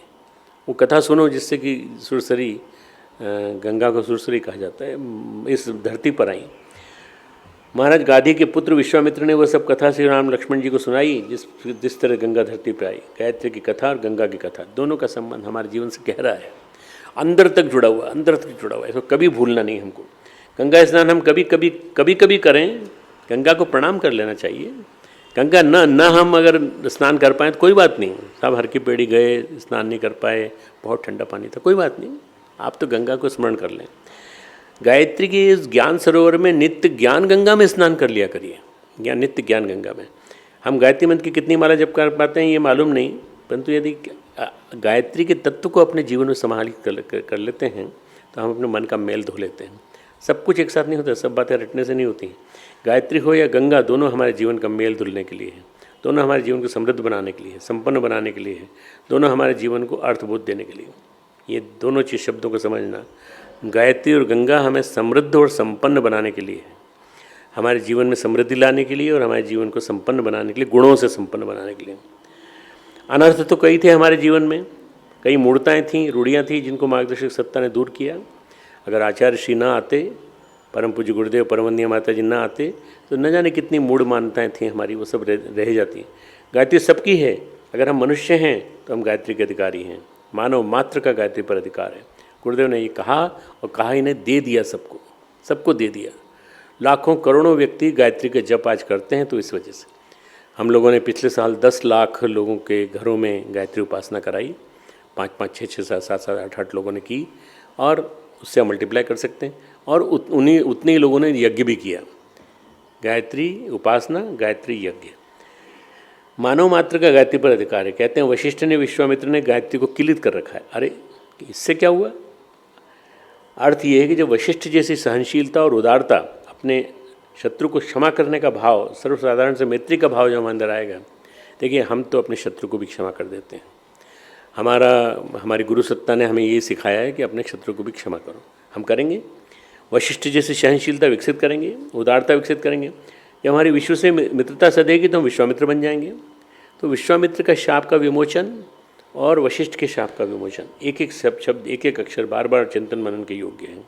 वो कथा सुनो जिससे कि सुरसरी, गंगा को सुरसरी कहा जाता है, इस धरती पर आई। महाराज गाधी के पुत्र विश्वामित्र ने वह सब कथा श्री राम लक्ष्मण जी को सुनाई जिस तरह गंगा धरती पर आई। गायत्री की कथा और गंगा की कथा दोनों का संबंध हमारे जीवन से गहरा है, अंदर तक जुड़ा हुआ, अंदर तक जुड़ा हुआ है। इसको कभी भूलना नहीं हमको। गंगा स्नान हम कभी करें, गंगा को प्रणाम कर लेना चाहिए। गंगा न हम अगर स्नान कर पाएँ तो कोई बात नहीं, सब हर की पेड़ी गए, स्नान नहीं कर पाए, बहुत ठंडा पानी था, कोई बात नहीं, आप तो गंगा को स्मरण कर लें। गायत्री की इस ज्ञान सरोवर में नित्य ज्ञान गंगा में स्नान कर लिया करिए, या नित्य ज्ञान गंगा में। हम गायत्री मंत्र की कितनी माला जप कर पाते हैं ये मालूम नहीं, परंतु यदि गायत्री के तत्व को अपने जीवन में संभालित कर लेते हैं तो हम अपने मन का मेल धो लेते हैं। सब कुछ एक साथ नहीं होता, सब बातें रटने से नहीं होती। गायत्री हो या गंगा, दोनों हमारे जीवन का मेल धुलने के लिए है, दोनों हमारे जीवन को समृद्ध बनाने के लिए, संपन्न बनाने के लिए है, दोनों हमारे जीवन को अर्थबोध देने के लिए। ये दोनों चीज़ शब्दों को समझना, गायत्री और गंगा हमें समृद्ध और संपन्न बनाने के लिए है, हमारे जीवन में समृद्धि लाने के लिए और हमारे जीवन को संपन्न बनाने के लिए, गुणों से संपन्न बनाने के लिए। अनर्थ तो कई थे हमारे जीवन में, कई मूर्ताएँ थीं, रूढ़ियाँ थीं जिनको मार्गदर्शक सत्ता ने दूर किया। अगर आचार्य श्री ना आते, परम पूज्य गुरुदेव परमवंदनीय माता जी ना आते तो न जाने कितनी मूढ़ मान्यताएँ थीं हमारी, वो सब रह जाती। गायत्री सबकी है। अगर हम मनुष्य हैं तो हम गायत्री के अधिकारी हैं, मानव मात्र का गायत्री पर अधिकार है। गुरुदेव ने ये कहा और कहा इन्हें दे दिया, सबको दे दिया। लाखों करोड़ों व्यक्ति गायत्री के जप आज करते हैं। तो इस वजह से हम लोगों ने पिछले साल 10 लाख लोगों के घरों में गायत्री उपासना कराई, 5-5, 6-6, 7-7, 8-8 लोगों ने की, और उससे हम मल्टीप्लाई कर सकते हैं। और उतने ही लोगों ने यज्ञ भी किया। गायत्री उपासना, गायत्री यज्ञ, मानव मात्र का गायत्री पर अधिकार है। कहते हैं वशिष्ठ ने, विश्वामित्र ने गायत्री को किलित कर रखा है। अरे इससे क्या हुआ? अर्थ ये है कि जब वशिष्ठ जैसी सहनशीलता और उदारता, अपने शत्रु को क्षमा करने का भाव, सर्वसाधारण से मैत्री का भाव जब हमारे अंदर आएगा, देखिए हम तो अपने शत्रु को भी क्षमा कर देते हैं। हमारी गुरु सत्ता ने हमें ये सिखाया है कि अपने शत्रु को भी क्षमा करो। हम करेंगे, वशिष्ठ जैसी सहनशीलता विकसित करेंगे, उदारता विकसित करेंगे। जब हमारी विश्व से मित्रता सधेगी तो हम विश्वामित्र बन जाएंगे। तो विश्वामित्र का शाप का विमोचन और वशिष्ठ के शाप का विमोचन, एक एक शब्द, एक एक अक्षर बार बार चिंतन मनन के योग्य है।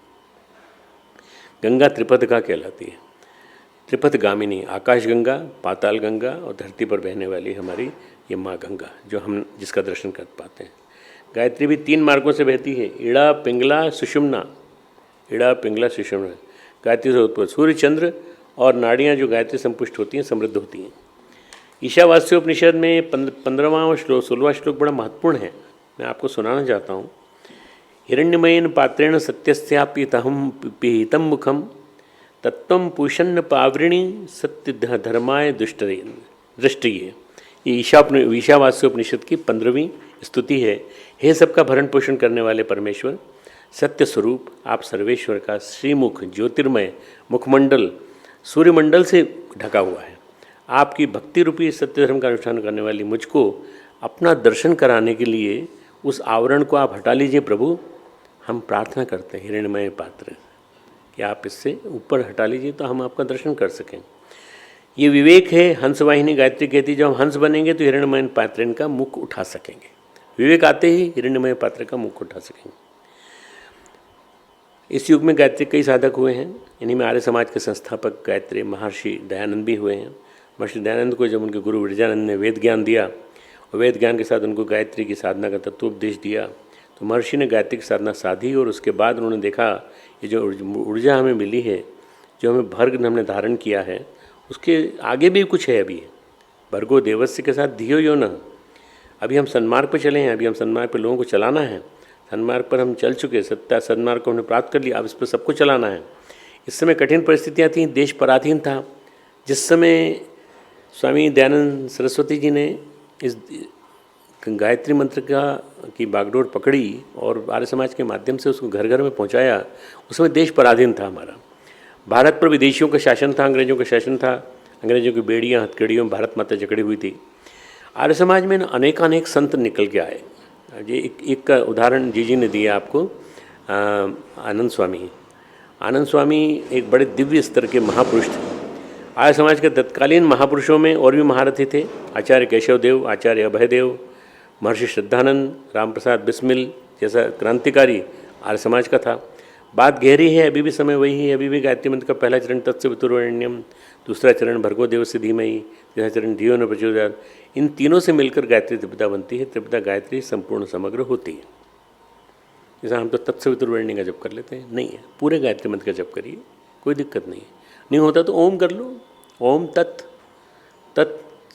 गंगा त्रिपद कहलाती है, त्रिपद गामिनी, आकाश गंगा, पाताल गंगा और धरती पर बहने वाली हमारी ये माँ गंगा, जो हम जिसका दर्शन कर पाते हैं। गायत्री भी 3 मार्गों से बहती है, इड़ा पिंगला सुषुम्ना। इड़ा पिंगला सुषुम्ना गायत्री से उत्पन्न, सूर्य चंद्र और नाड़ियाँ जो गायत्री संपुष्ट होती हैं, समृद्ध होती हैं। ईशावास्योपनिषद में 15वां श्लोक 16वां श्लोक बड़ा महत्वपूर्ण है, मैं आपको सुनाना चाहता हूँ। हिरण्यमयेन पात्रेण सत्यस्यापितहं पिहितं मुखम तत्त्वं पूषन्न पावृणी सत्य धर्माय दृष्टिये। ये ईशावास्योपनिषद की 15वीं स्तुति है। हे सबका भरण पोषण करने वाले परमेश्वर, सत्य स्वरूप आप सर्वेश्वर का श्रीमुख ज्योतिर्मय मुखमंडल सूर्यमंडल से ढका हुआ है। आपकी भक्ति रूपी सत्य धर्म का अनुष्ठान करने वाली मुझको अपना दर्शन कराने के लिए उस आवरण को आप हटा लीजिए प्रभु। हम प्रार्थना करते हैं हिरण्यमय पात्र कि आप इससे ऊपर हटा लीजिए तो हम आपका दर्शन कर सकें। ये विवेक है। हंसवाहिनी गायत्री कहती है जब हम हंस बनेंगे तो हिरण्यमय पात्र का मुख उठा सकेंगे। विवेक आते ही हिरण्यमय पात्र का मुख उठा सकेंगे। इस युग में गायत्री कई साधक हुए हैं। इन्हीं में आर्य समाज के संस्थापक गायत्री महर्षि दयानंद भी हुए हैं। महर्षि दयानंद को जब उनके गुरु विरजानंद ने वेद ज्ञान दिया और वेद ज्ञान के साथ उनको गायत्री की साधना का तत्वोपदेश दिया तो महर्षि ने गायत्री की साधना साधी और उसके बाद उन्होंने देखा ये जो ऊर्जा हमें मिली है, जो हमें भर्ग हमने धारण किया है, उसके आगे भी कुछ है। अभी भर्गो देवस्य के साथ धियो यो न। अभी हम सन्मार्ग पर चले हैं। अभी हम सन्मार्ग पर लोगों को चलाना है। सन्मार्ग पर हम चल चुके, सत्या सन्मार्ग को हमने प्राप्त कर लिया। अब इस पर सबको चलाना है। इस समय कठिन परिस्थितियाँ थीं, देश पराधीन था। जिस समय स्वामी दयानंद सरस्वती जी ने इस गायत्री मंत्र की बागडोर पकड़ी और आर्य समाज के माध्यम से उसको घर घर में पहुंचाया, उस समय देश पराधीन था हमारा। भारत पर विदेशियों का शासन था, अंग्रेजों का शासन था। अंग्रेजों की बेड़ियाँ हथकड़ियों में भारत माता जकड़ी हुई थी। आर्य समाज में अनेकानेक संत निकल के आए। ये एक का उदाहरण जी ने दिया आपको। आनंद स्वामी एक बड़े दिव्य स्तर के महापुरुष थे। आर्य समाज के तत्कालीन महापुरुषों में और भी महारथी थे। आचार्य केशव देव, आचार्य अभयदेव, महर्षि श्रद्धानंद, रामप्रसाद बिस्मिल जैसा क्रांतिकारी आर्य समाज का था। बात गहरी है। अभी भी समय वही है। अभी भी गायत्री मंत्र का पहला चरण तत्सवितुर्वरेण्यम, दूसरा चरण भर्गो देवस्य धीमहि, तीसरा चरण धियो न प्रचोदयात्। इन तीनों से मिलकर गायत्री त्रिपिता बनती है। त्रिपिता गायत्री संपूर्ण समग्र होती है। जैसा हम तो तत्सवितुर्वरेण्य का जप कर लेते हैं, नहीं है, पूरे गायत्री मंत्र का जप करिए, कोई दिक्कत नहीं है। नहीं होता तो ओम कर लो, ओम तत्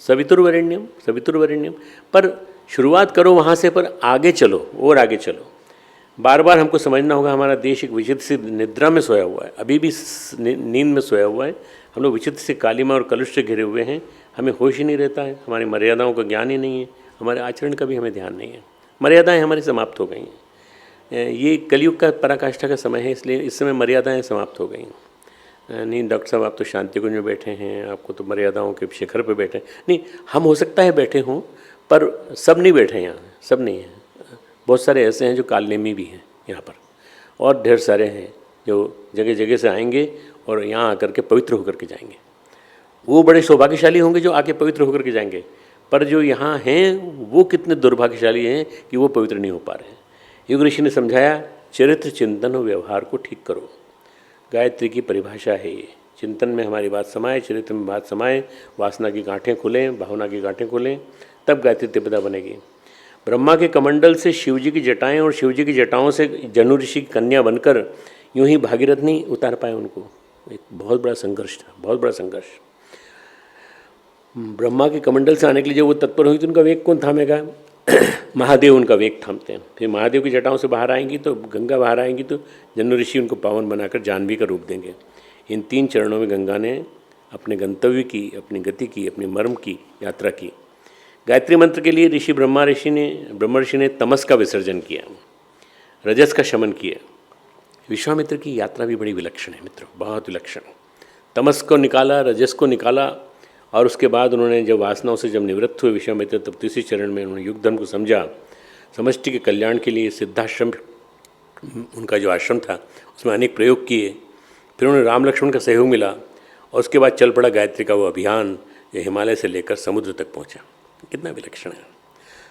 सवितुर्वरेण्यम। पर शुरुआत करो वहाँ से, पर आगे चलो और आगे चलो। बार बार हमको समझना होगा हमारा देश एक विचित्र सी निद्रा में सोया हुआ है, अभी भी नींद में सोया हुआ है। हम लोग विचित्र से कालिमा और कलुष से घिरे हुए हैं। हमें होश ही नहीं रहता है, हमारी मर्यादाओं का ज्ञान ही नहीं है, हमारे आचरण का भी हमें ध्यान नहीं है। मर्यादाएं हमारी समाप्त हो गई हैं। ये कलयुग का पराकाष्ठा का समय है, इसलिए इस समय मर्यादाएं समाप्त हो गई हैं। नहीं डॉक्टर साहब, आप तो शांति कुंज में बैठे हैं, आपको तो मर्यादाओं के शिखर पर बैठे हैं। नहीं, हम हो सकता है बैठे हों, पर सब नहीं बैठे हैं यहाँ, सब नहीं हैं। बहुत सारे ऐसे हैं जो कालनेमी भी हैं यहाँ पर, और ढेर सारे हैं जो जगह जगह से आएंगे और यहाँ आकर के पवित्र होकर के जाएंगे। वो बड़े सौभाग्यशाली होंगे जो आके पवित्र होकर के जाएंगे, पर जो यहाँ हैं वो कितने दुर्भाग्यशाली हैं कि वो पवित्र नहीं हो पा रहे हैं। युग ऋषि ने समझाया, चरित्र चिंतन और व्यवहार को ठीक करो। गायत्री की परिभाषा है ये। चिंतन में हमारी बात समाए, चरित्र में बात समाए, वासना की गांठें खुलें, भावना की गांठें खुलें, तब गायत्री त्रिपिता बनेगी। ब्रह्मा के कमंडल से शिवजी की जटाएं और शिवजी की जटाओं से जनु ऋषि की कन्या बनकर यूं ही भागीरथ नहीं उतार पाए उनको। एक बहुत बड़ा संघर्ष था, बहुत बड़ा संघर्ष। ब्रह्मा के कमंडल से आने के लिए जब वो तत्पर हुई तो उनका वेग कौन थामेगा? महादेव उनका वेग थामते हैं। फिर महादेव की जटाओं से बाहर आएंगी तो गंगा बाहर आएंगी तो जनु ऋषि उनको पावन बनाकर जाह्नवी का रूप देंगे। इन 3 चरणों में गंगा ने अपने गंतव्य की, अपनी गति की, अपने मर्म की यात्रा की। गायत्री मंत्र के लिए ब्रह्मा ऋषि ने तमस का विसर्जन किया, रजस का शमन किया। विश्वामित्र की यात्रा भी बड़ी विलक्षण है मित्रों, बहुत विलक्षण। तमस को निकाला, रजस को निकाला, और उसके बाद उन्होंने जब वासनाओं से जब निवृत्त हुए विश्वामित्र, तब तीसरे चरण में उन्होंने युग धर्म को समझा। समष्टि के कल्याण के लिए सिद्धाश्रम उनका जो आश्रम था उसमें अनेक प्रयोग किए। फिर उन्हें राम लक्ष्मण का सहयोग मिला और उसके बाद चल पड़ा गायत्री का वो अभियान, जो हिमालय से लेकर समुद्र तक पहुंचा। कितना विलक्षण है।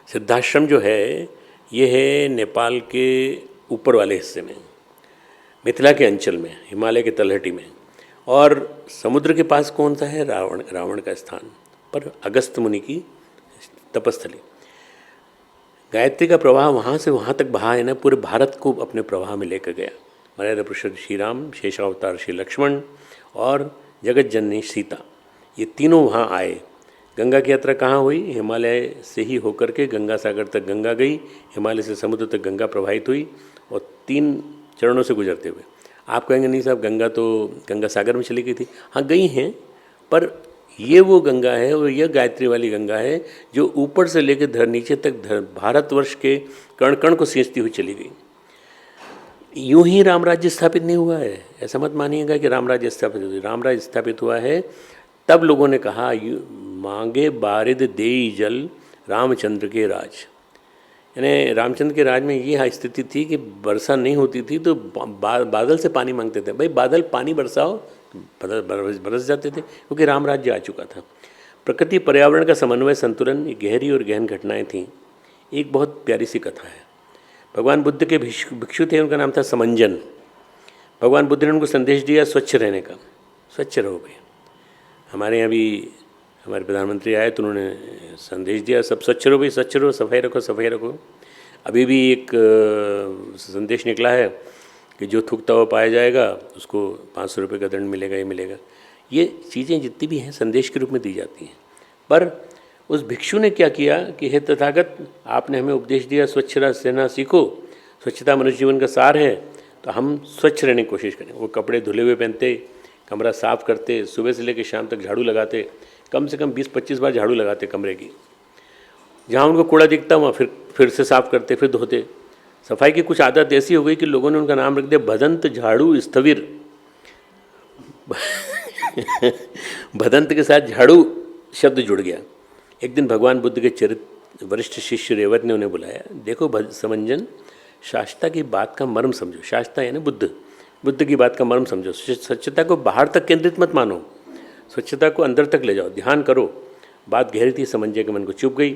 सिद्धाश्रम जो है ये है नेपाल के ऊपर वाले हिस्से में, मिथिला के अंचल में, हिमालय के तलहटी में, और समुद्र के पास कौन सा है? रावण का स्थान पर अगस्त मुनि की तपस्थली। गायत्री का प्रवाह वहाँ से वहाँ तक बहा है ना, पूरे भारत को अपने प्रवाह में लेकर गया। मर्यादा पुरुषोत्तम श्री राम, शेषावतार श्री लक्ष्मण और जगत जननी सीता, ये तीनों वहाँ आए। गंगा की यात्रा कहाँ हुई? हिमालय से ही होकर के गंगा सागर तक गंगा गई, हिमालय से समुद्र तक गंगा प्रवाहित हुई, और 3 चरणों से गुजरते हुए। आप कहेंगे नहीं साहब, गंगा तो गंगा सागर में चली गई थी। हाँ गई हैं, पर ये वो गंगा है और यह गायत्री वाली गंगा है जो ऊपर से लेकर नीचे तक भारतवर्ष के कण कण को सींचती हुई चली गई। यूं ही राम राज्य स्थापित नहीं हुआ है, ऐसा मत मानिएगा कि राम राज्य स्थापित हुआ। राम राज्य स्थापित हुआ है तब लोगों ने कहा मांगे बारिद देई जल रामचंद्र के राज। यानी रामचंद्र के राज में ये स्थिति थी कि वर्षा नहीं होती थी तो बादल से पानी मांगते थे, भाई बादल पानी बरसाओ, तो बरस जाते थे, क्योंकि राम राज्य आ चुका था। प्रकृति पर्यावरण का समन्वय संतुलन, ये गहरी और गहन घटनाएं थीं। एक बहुत प्यारी सी कथा है। भगवान बुद्ध के भिक्षु थे, उनका नाम था समंजन। भगवान बुद्ध ने उनको संदेश दिया स्वच्छ रहने का, स्वच्छ रहो भाई। हमारे यहाँ भी हमारे प्रधानमंत्री आए तो उन्होंने संदेश दिया सब स्वच्छ रहो भाई, स्वच्छ रहो, सफाई रखो, सफाई रखो। अभी भी एक संदेश निकला है कि जो थूकता हुआ पाया जाएगा उसको 500 रुपये का दंड मिलेगा, ये मिलेगा। ये चीज़ें जितनी भी हैं संदेश के रूप में दी जाती हैं। पर उस भिक्षु ने क्या किया कि हे तथागत, आपने हमें उपदेश दिया स्वच्छ रहना सीखो, स्वच्छता मनुष्य जीवन का सार है, तो हम स्वच्छ रहने की कोशिश करें। वो कपड़े धुले हुए पहनते, कमरा साफ़ करते, सुबह से लेकर शाम तक झाड़ू लगाते, कम से कम 20-25 बार झाड़ू लगाते कमरे की। जहाँ उनको कूड़ा दिखता वहाँ फिर से साफ़ करते, फिर धोते। सफाई की कुछ आदत ऐसी हो गई कि लोगों ने उनका नाम रख दिया भदंत झाड़ू स्थविर। भदंत के साथ झाड़ू शब्द जुड़ गया। एक दिन भगवान बुद्ध के वरिष्ठ शिष्य रेवत ने उन्हें बुलाया, देखो समंजन, शास्त्रता की बात का मर्म समझो। शास्त्रता यानी बुद्ध की बात का मर्म समझो। स्वच्छता को बाहर तक केंद्रित मत मानो, स्वच्छता को अंदर तक ले जाओ, ध्यान करो। बात गहरी थी, समंजय के मन को चुभ गई।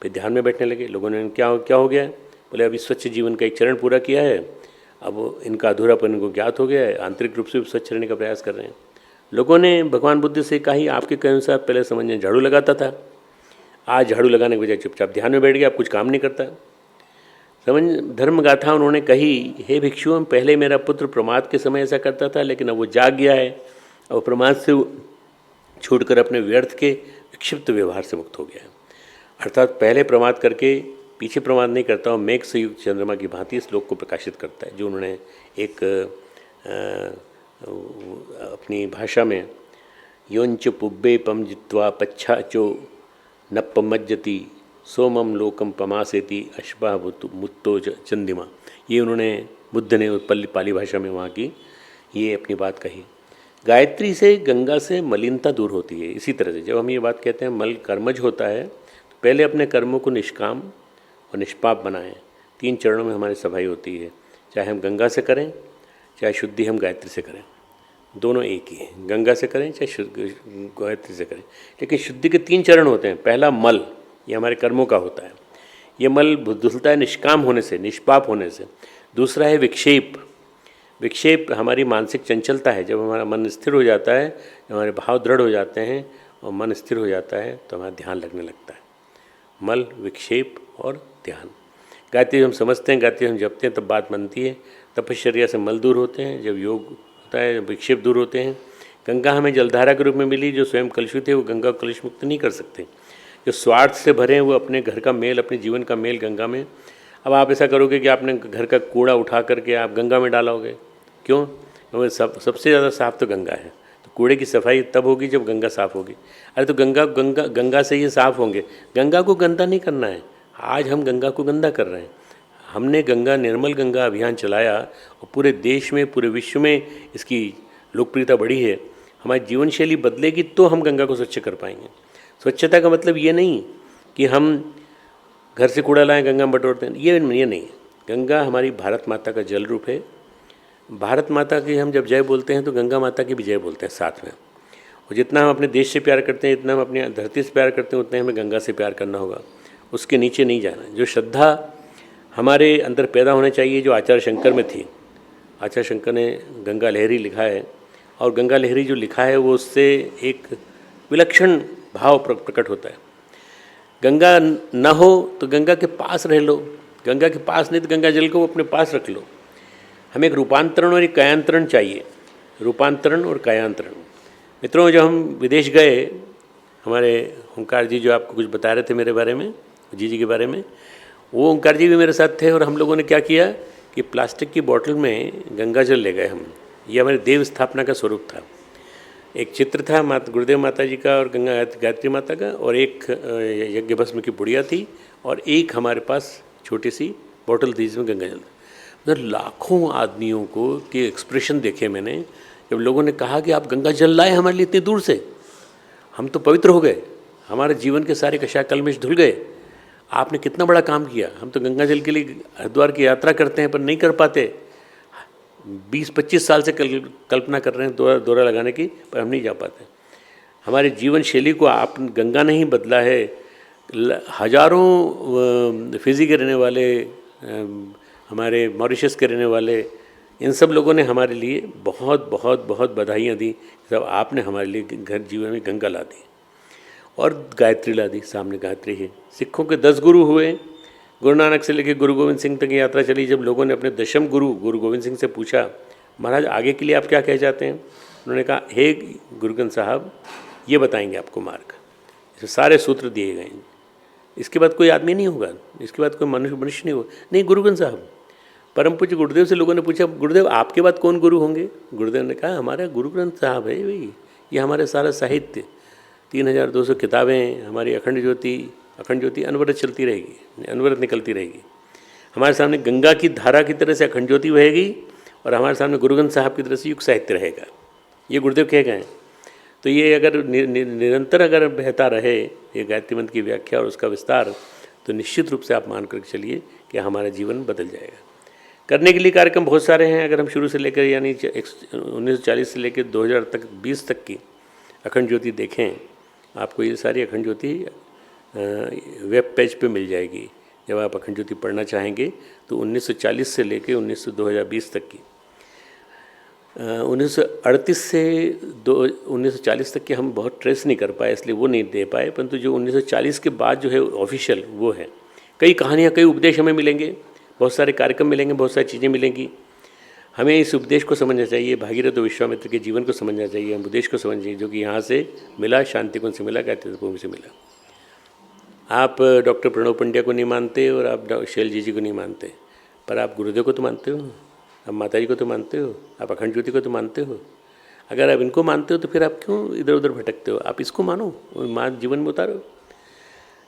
फिर ध्यान में बैठने लगे। लोगों ने क्या हो गया? बोले अभी स्वच्छ जीवन का एक चरण पूरा किया है, अब इनका अधूरापन इनको ज्ञात हो गया है, आंतरिक रूप से भी स्वच्छ रहने का प्रयास कर रहे हैं। लोगों ने भगवान बुद्ध से कहा ही आपके कहे अनुसार पहले समंजन झाड़ू लगाता था, आज झाड़ू लगाने के बजाय चुपचाप ध्यान में बैठ गया, अब कुछ काम नहीं करता। धर्म गाथा उन्होंने कही, हे भिक्षु, पहले मेरा पुत्र प्रमाद के समय ऐसा करता था, लेकिन अब वो जाग गया है, अब प्रमाद से छूटकर अपने व्यर्थ के विक्षिप्त व्यवहार से मुक्त हो गया है। अर्थात पहले प्रमाद करके पीछे प्रमाद नहीं करता और मेघ से युक्त चंद्रमा की भांति इस लोक को प्रकाशित करता है। जो उन्होंने एक अपनी भाषा में योंच पुब्बे पम जित्वा पच्छा चो नप्पमज्जति सोमम लोकम पमासेति अश्वा मुत्तो चंदिमा, ये उन्होंने बुद्ध ने पाली भाषा में वहाँ की ये अपनी बात कही। गायत्री से गंगा से मलिनता दूर होती है। इसी तरह से जब हम ये बात कहते हैं मल कर्मज होता है, तो पहले अपने कर्मों को निष्काम और निष्पाप बनाएं। 3 चरणों में हमारी सफाई होती है, चाहे हम गंगा से करें, चाहे शुद्धि हम गायत्री से करें, दोनों एक ही हैं। गंगा से करें चाहे गायत्री से करें, लेकिन शुद्धि के 3 चरण होते हैं। पहला मल, ये हमारे कर्मों का होता है, ये मल धुलता है निष्काम होने से, निष्पाप होने से। दूसरा है विक्षेप। विक्षेप हमारी मानसिक चंचलता है। जब हमारा मन स्थिर हो जाता है, जब हमारे भाव दृढ़ हो जाते हैं और मन स्थिर हो जाता है तो हमारा ध्यान लगने लगता है। मल, विक्षेप और ध्यान। गायत्री हम समझते हैं, गायत्री हम जपते हैं, तब बात बनती है। तपश्चर्या से मल दूर होते हैं, जब योग होता है विक्षेप दूर होते हैं। गंगा हमें जलधारा के रूप में मिली, जो स्वयं कलुषित है वो गंगा को कलुष मुक्त नहीं कर सकते। जो स्वार्थ से भरे हैं वो अपने घर का मेल, अपने जीवन का मेल गंगा में। अब आप ऐसा करोगे कि आपने घर का कूड़ा उठा करके आप गंगा में डालोगे, क्यों? क्योंकि सबसे ज़्यादा साफ़ तो गंगा है। तो कूड़े की सफाई तब होगी जब गंगा साफ़ होगी। अरे तो गंगा से ही साफ़ होंगे। गंगा को गंदा नहीं करना है। आज हम गंगा को गंदा कर रहे हैं। हमने निर्मल गंगा अभियान चलाया और पूरे देश में, पूरे विश्व में इसकी लोकप्रियता बढ़ी है। हमारी जीवन शैली बदलेगी तो हम गंगा को स्वच्छ कर पाएंगे। स्वच्छता का मतलब ये नहीं कि हम घर से कूड़ा लाएं गंगा में बटोरते हैं, ये नहीं। गंगा हमारी भारत माता का जल रूप है। भारत माता की हम जब जय बोलते हैं तो गंगा माता की भी जय बोलते हैं साथ में। और जितना हम अपने देश से प्यार करते हैं, जितना हम अपनी धरती से प्यार करते हैं, उतना हमें गंगा से प्यार करना होगा। उसके नीचे नहीं जाना। जो श्रद्धा हमारे अंदर पैदा होना चाहिए, जो आचार्य शंकर में थी। आचार्य शंकर ने गंगा लहरी लिखा है, और गंगा लहरी जो लिखा है वो उससे एक विलक्षण भाव प्रकट होता है। गंगा न हो तो गंगा के पास रह लो, गंगा के पास नहीं तो गंगा जल को अपने पास रख लो। हमें एक रूपांतरण और एक कायांतरण चाहिए, रूपांतरण और कायांतरण। मित्रों, जब हम विदेश गए, हमारे ओंकार जी जो आपको कुछ बता रहे थे मेरे बारे में, जी के बारे में, वो ओंकार जी भी मेरे साथ थे। और हम लोगों ने क्या किया कि प्लास्टिक की बोतल में गंगा जल ले गए हम। ये हमारे देव स्थापना का स्वरूप था। एक चित्र था गुरुदेव माता जी का और गंगा गायत्री माता का, और एक यज्ञ भस्म की बुढ़िया थी, और एक हमारे पास छोटी सी बोतल थी जिसमें गंगा जल। उधर लाखों आदमियों को के एक्सप्रेशन देखे मैंने, जब लोगों ने कहा कि आप गंगा जल लाए हमारे लिए इतनी दूर से, हम तो पवित्र हो गए, हमारे जीवन के सारे कषाय कल्मश धुल गए, आपने कितना बड़ा काम किया। हम तो गंगा जल के लिए हरिद्वार की यात्रा करते हैं पर नहीं कर पाते, 20-25 साल से कल्पना कर रहे हैं दौरा लगाने की, पर हम नहीं जा पाते। हमारे जीवन शैली को आप गंगा ने ही बदला है। हजारों फिजी के रहने वाले, हमारे मॉरिशस के रहने वाले, इन सब लोगों ने हमारे लिए बहुत बहुत बहुत बधाइयाँ दी। सब आपने हमारे लिए घर जीवन में गंगा ला दी और गायत्री ला दी। सामने गायत्री है। सिखों के 10 गुरु हुए, गुरु नानक से लेकर गुरु गोविंद सिंह तक यात्रा चली। जब लोगों ने अपने दशम गुरु गुरु गोविंद सिंह से पूछा, महाराज आगे के लिए आप क्या कह जाते हैं, उन्होंने कहा, हे गुरु ग्रंथ साहब, ये बताएंगे आपको मार्ग, इसमें सारे सूत्र दिए गए हैं, इसके बाद कोई आदमी नहीं होगा, इसके बाद कोई मनुष्य नहीं होगा। नहीं, गुरु ग्रंथ साहब। परम पूज्य गुरुदेव से लोगों ने पूछा, गुरुदेव आपके बाद कौन गुरु होंगे? गुरुदेव ने कहा, हमारा गुरु ग्रंथ साहब है भाई, ये हमारा सारा साहित्य, 3200 किताबें, हमारी अखंड ज्योति अनवरत चलती रहेगी, अनवरत निकलती रहेगी। हमारे सामने गंगा की धारा की तरह से अखंड ज्योति बहेगी और हमारे सामने गुरु ग्रंथ साहब की तरह से युग साहित्य रहेगा। ये गुरुदेव कह गए। तो ये अगर निरंतर अगर बहता रहे ये गायत्री मंत्र की व्याख्या और उसका विस्तार, तो निश्चित रूप से आप मान कर चलिए कि हमारा जीवन बदल जाएगा। करने के लिए कार्यक्रम बहुत सारे हैं। अगर हम शुरू से लेकर यानी 1940 से लेकर 2020 तक की अखंड ज्योति देखें, आपको ये सारी अखंड ज्योति वेब पेज पे मिल जाएगी। जब आप अखंड ज्योति पढ़ना चाहेंगे तो 1940 से लेकर 2020 तक की, 1938 से 1940 तक के हम बहुत ट्रेस नहीं कर पाए, इसलिए वो नहीं दे पाए, परंतु जो 1940 के बाद जो है ऑफिशियल वो है। कई कहानियाँ, कई उपदेश हमें मिलेंगे, बहुत सारे कार्यक्रम मिलेंगे, बहुत सारी चीज़ें मिलेंगी। हमें इस उपदेश को समझना चाहिए, भागीरथ और विश्वामित्र के जीवन को समझना चाहिए, हम उपदेश को समझना चाहिए जो कि यहाँ से मिला, शांतिकुंज से मिला, गायत्री भूमि से मिला। आप डॉक्टर प्रणव पंड्या को नहीं मानते और आप शैलजी जी को नहीं मानते, पर आप गुरुदेव को तो मानते हो, आप माता जी को तो मानते हो, आप अखंड ज्योति को तो मानते हो। अगर आप इनको मानते हो तो फिर आप क्यों इधर उधर भटकते हो? आप इसको मानो और जीवन में उतारो।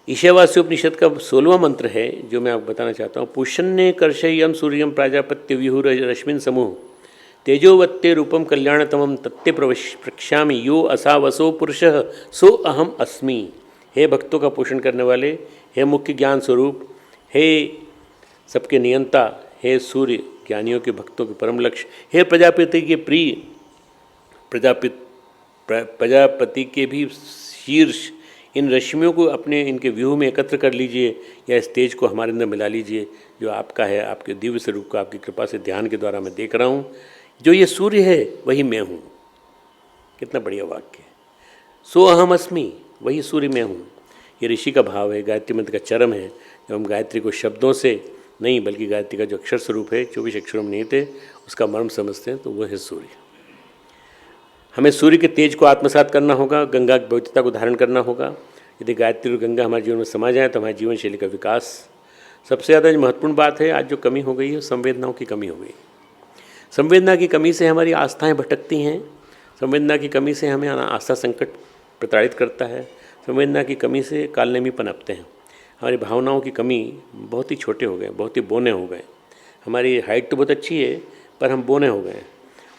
ईशावास्योपनिषद का 16वां मंत्र है जो मैं आपको बताना चाहता हूँ। पुष्यन्ने कर्षय्यम सूर्यम प्राजापत्य विहुर रश्मिन समूह तेजोवत्ते रूपम कल्याणतमम तत्ते प्रक्ष्यामि यो असावसो पुरुषः सो अहम अस्मि। हे भक्तों का पोषण करने वाले, हे मुख्य ज्ञान स्वरूप, हे सबके नियंता, हे सूर्य ज्ञानियों के भक्तों के परम लक्ष्य, हे प्रजापति के प्रिय, प्रजापति के भी शीर्ष, इन रश्मियों को अपने इनके व्यूह में एकत्र कर लीजिए या इस तेज को हमारे अंदर मिला लीजिए जो आपका है, आपके दिव्य स्वरूप का आपकी कृपा से ध्यान के द्वारा मैं देख रहा हूँ। जो ये सूर्य है वही मैं हूँ। कितना बढ़िया वाक्य। सो अहम अस्मि, वही सूर्य मैं हूँ। ये ऋषि का भाव है, गायत्री मंत्र का चरम है। जब हम गायत्री को शब्दों से नहीं बल्कि गायत्री का जो अक्षर स्वरूप है 24 अक्षरों में निहित है उसका मर्म समझते हैं तो वह है सूर्य। हमें सूर्य के तेज को आत्मसात करना होगा, गंगा की पवित्रता को धारण करना होगा। यदि गायत्री और गंगा हमारे जीवन में समा जाए तो हमारे जीवन शैली का विकास। सबसे ज़्यादा जो महत्वपूर्ण बात है आज जो कमी हो गई है, संवेदनाओं की कमी हो गई। संवेदना की कमी से हमारी आस्थाएं भटकती हैं। संवेदना की कमी से हमें आस्था संकट प्रताड़ित करता है। संवेदना की कमी से कालनेमी पनपते हैं। हमारी भावनाओं की कमी, बहुत ही छोटे हो गए, बहुत ही बोने हो गए। हमारी हाइट तो बहुत अच्छी है पर हम बोने हो गए।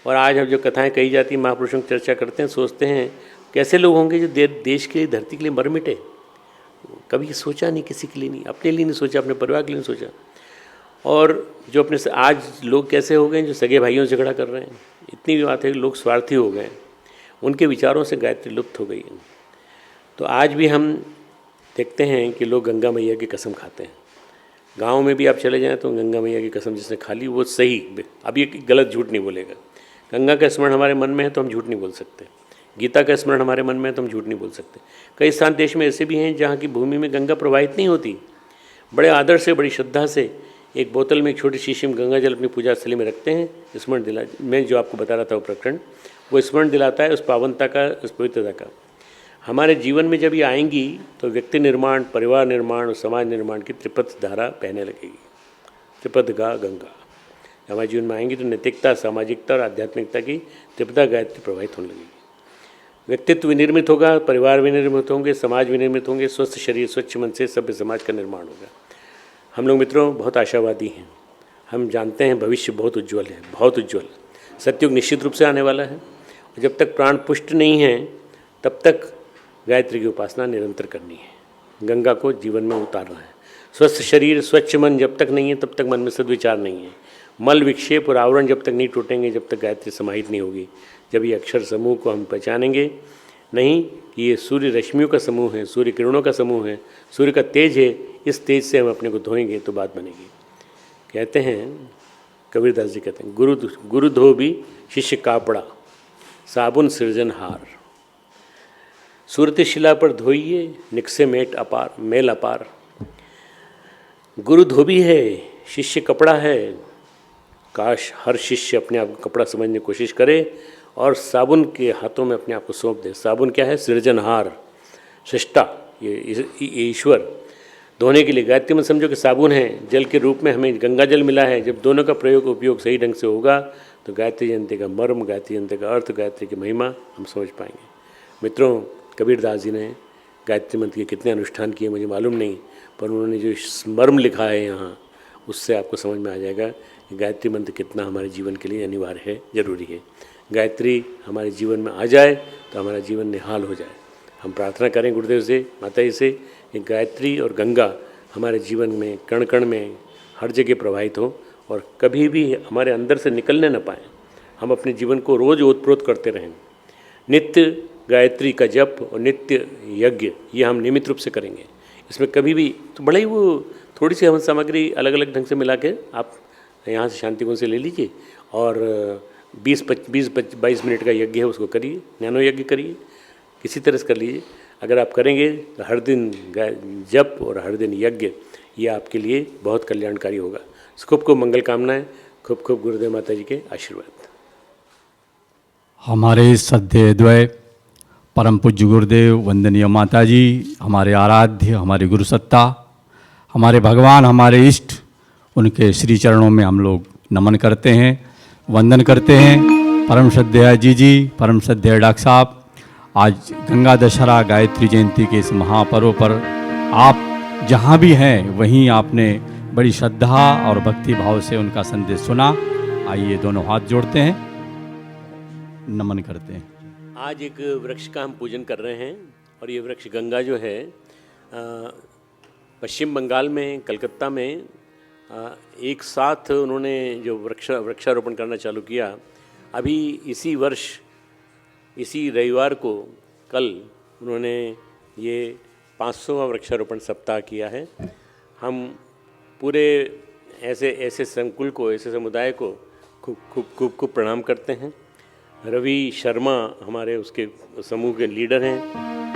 और आज हम जो कथाएं कही जाती हैं, महापुरुषों की चर्चा करते हैं, सोचते हैं कैसे लोग होंगे जो देश के लिए, धरती के लिए मर मिटे। कभी सोचा नहीं, किसी के लिए नहीं, अपने लिए नहीं सोचा, अपने परिवार के लिए नहीं सोचा। और जो अपने से आज लोग कैसे हो गए जो सगे भाइयों से झगड़ा कर रहे हैं। इतनी भी बात है कि लोग स्वार्थी हो गए, उनके विचारों से गायत्री लुप्त हो गई है। तो आज भी हम देखते हैं कि लोग गंगा मैया की कसम खाते हैं। गांव में भी आप चले जाएं तो गंगा मैया की कसम जिसने खा ली वो सही, अब ये गलत झूठ नहीं बोलेगा। गंगा का स्मरण हमारे मन में है तो हम झूठ नहीं बोल सकते। गीता का स्मरण हमारे मन में है तो हम झूठ नहीं बोल सकते। कई स्थान देश में ऐसे भी हैं जहाँ की भूमि में गंगा प्रवाहित नहीं होती। बड़े आदर से, बड़ी श्रद्धा से एक बोतल में, एक छोटी शीशी में गंगा जल अपनी पूजा स्थली में रखते हैं। स्मरण दिला, मैं जो आपको बता रहा था वो प्रकरण, वो स्मरण दिलाता है उस पावनता का, उस पवित्रता का। हमारे जीवन में जब ये आएंगी तो व्यक्ति निर्माण, परिवार निर्माण और समाज निर्माण की त्रिपथ धारा बहने लगेगी। त्रिपथ गा गंगा हमारे जीवन में आएंगी तो नैतिकता, सामाजिकता और आध्यात्मिकता की त्रिपदा गायत्री प्रवाहित होने लगेगी। व्यक्तित्व विनिर्मित होगा, परिवार विनिर्मित होंगे, समाज विनिर्मित होंगे, स्वस्थ शरीर, स्वच्छ मन से सभ्य समाज का निर्माण होगा। हम लोग मित्रों बहुत आशावादी हैं हम जानते हैं भविष्य बहुत उज्ज्वल है, बहुत उज्ज्वल। सतयुग निश्चित रूप से आने वाला है और जब तक प्राण पुष्ट नहीं है तब तक गायत्री की उपासना निरंतर करनी है, गंगा को जीवन में उतारना है। स्वस्थ शरीर स्वच्छ मन जब तक नहीं है तब तक मन में सद्विचार नहीं है। मल विक्षेप और आवरण जब तक नहीं टूटेंगे जब तक गायत्री समाहित नहीं होगी। जब ये अक्षर समूह को हम पहचानेंगे नहीं कि ये सूर्य रश्मियों का समूह है, सूर्य किरणों का समूह है, सूर्य का तेज है, इस तेज से हम अपने को धोएंगे तो बात बनेगी। कहते हैं कबीरदास जी कहते हैं, गुरु धोबी शिष्य कापड़ा साबुन सृजनहार, सूरत शिला पर धोइए निकसे मेल अपार। गुरु धोबी है, शिष्य कपड़ा है। काश हर शिष्य अपने आप को कपड़ा समझने की कोशिश करे और साबुन के हाथों में अपने आप को सौंप दे। साबुन क्या है? सृजनहार, सृष्टा, ये ईश्वर। धोने के लिए गायत्री में समझो कि साबुन है, जल के रूप में हमें गंगा जल मिला है। जब दोनों का उपयोग सही ढंग से होगा तो गायत्री जयंती का मर्म, गायत्री जयंती का अर्थ, गायत्री की महिमा हम समझ पाएंगे। मित्रों, कबीरदास जी ने गायत्री मंत्र के कितने अनुष्ठान किए मुझे मालूम नहीं, पर उन्होंने जो मर्म लिखा है यहाँ, उससे आपको समझ में आ जाएगा कि गायत्री मंत्र कितना हमारे जीवन के लिए अनिवार्य है, जरूरी है। गायत्री हमारे जीवन में आ जाए तो हमारा जीवन निहाल हो जाए। हम प्रार्थना करें गुरुदेव से, माता जी से कि गायत्री और गंगा हमारे जीवन में कण कण में हर जगह प्रवाहित हो और कभी भी हमारे अंदर से निकलने न पाएँ। हम अपने जीवन को रोज़ ओतप्रोत करते रहें। नित्य गायत्री का जप और नित्य यज्ञ ये हम नियमित रूप से करेंगे। इसमें कभी भी तो बड़ा ही वो थोड़ी सी हम सामग्री अलग अलग ढंग से मिला के आप यहाँ से शांति कुंज से ले लीजिए और 20-22 मिनट का यज्ञ है उसको करिए, ज्ञानो यज्ञ करिए, किसी तरह से कर लीजिए। अगर आप करेंगे तो हर दिन जप और हर दिन यज्ञ ये आपके लिए बहुत कल्याणकारी होगा। खूब खूब मंगल कामनाएं, खूब खूब गुरुदेव माता जी के आशीर्वाद। हमारे श्रद्धेय द्वय परम पूज्य गुरुदेव, वंदनीय माता जी, हमारे आराध्य, हमारे गुरु सत्ता, हमारे भगवान, हमारे इष्ट, उनके श्री चरणों में हम लोग नमन करते हैं, वंदन करते हैं। परम श्रद्धेय जी, परम श्रद्धेय डॉक्टर साहब, आज गंगा दशहरा गायत्री जयंती के इस महापर्व पर आप जहाँ भी हैं वहीं आपने बड़ी श्रद्धा और भक्ति भाव से उनका संदेश सुना। आइए दोनों हाथ जोड़ते हैं, नमन करते हैं। आज एक वृक्ष का हम पूजन कर रहे हैं और ये वृक्ष गंगा जो है पश्चिम बंगाल में, कलकत्ता में एक साथ उन्होंने जो वृक्षारोपण करना चालू किया। अभी इसी वर्ष इसी रविवार को कल उन्होंने ये 500वां वृक्षारोपण सप्ताह किया है। हम पूरे ऐसे संकुल को, ऐसे समुदाय को खूब प्रणाम करते हैं। रवि शर्मा हमारे उसके समूह के लीडर हैं,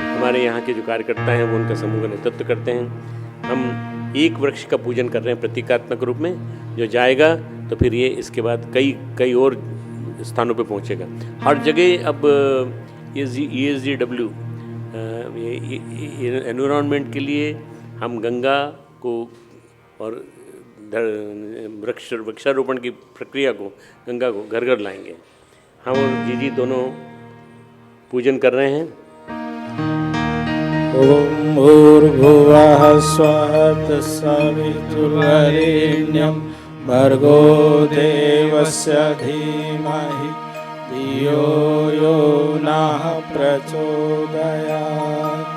हमारे यहाँ के जो कार्यकर्ता हैं वो उनका समूह का नेतृत्व करते हैं। हम एक वृक्ष का पूजन कर रहे हैं प्रतीकात्मक रूप में, जो जाएगा तो फिर ये इसके बाद कई और स्थानों पे पहुँचेगा। हर जगह अब ESGW एनवायरनमेंट के लिए हम गंगा को और वृक्षारोपण की प्रक्रिया को, गंगा को घर घर लाएंगे। हम और जीजी दोनों पूजन कर रहे हैं। ओम भूर्भुवः स्वः तत्सवितुर्वरेण्यं भर्गो देवस्य धीमहि धियो यो नः प्रचोदयात्।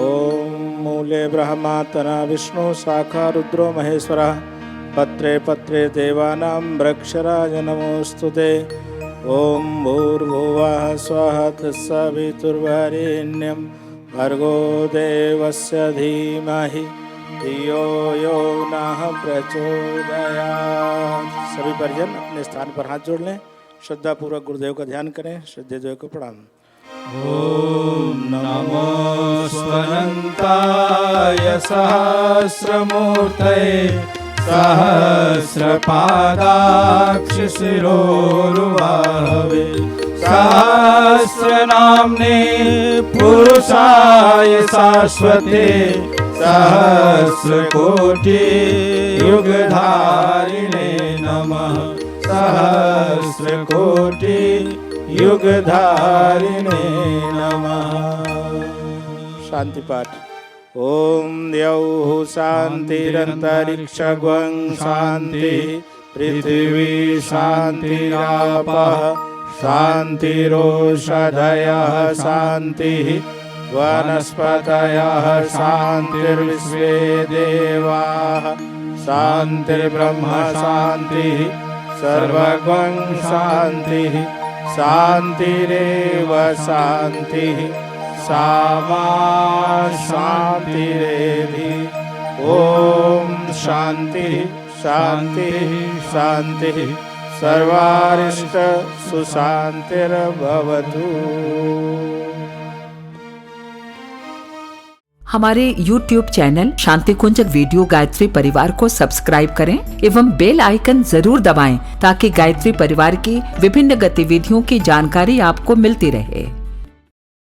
ओम मूले ब्रह्मा तना विष्णु शाखा रुद्रो महेश्वरः पत्रे पत्रे देवानां वृक्षराज नमोस्तुते। ओम भूर्भुवः स्वः तत्सवितुर्वरेण्यं भर्गो देवस्य धीमहि धियो यो नः प्रचोदयात्। सभी परिजन अपने स्थान पर हाथ जोड़ लें, श्रद्धापूर्वक गुरुदेव का ध्यान करें। श्रद्धेय देव को प्रणाम। ओम नमो स्वनंताय सहस्रमूर्तये सहस्रपादाक्ष शिरोरुबाहवे सहस्रनाम्ने पुरुषाय शाश्वते सहस्रकोटि युगधारिणे नमः सहस्रकोटि युगधारिणे नमः। शांति पाठ। ॐ द्यौः शान्तिरन्तरिक्षगं शान्तिः पृथिवी शान्तिरापः शान्तिरोषधयः शान्तिः वनस्पतयः शान्तिर्विश्वे देवाः शान्तिर्ब्रह्म शान्तिः सर्वगं शान्तिः शान्तिरेव शान्तिः सामा शान्तिरेधि ॐ शान्तिः शान्तिः शान्तिः सर्वारिष्ट सुशान्तिर्भवतु। हमारे YouTube चैनल शांति कुंज वीडियो गायत्री परिवार को सब्सक्राइब करें एवं बेल आइकन जरूर दबाएं ताकि गायत्री परिवार की विभिन्न गतिविधियों की जानकारी आपको मिलती रहे।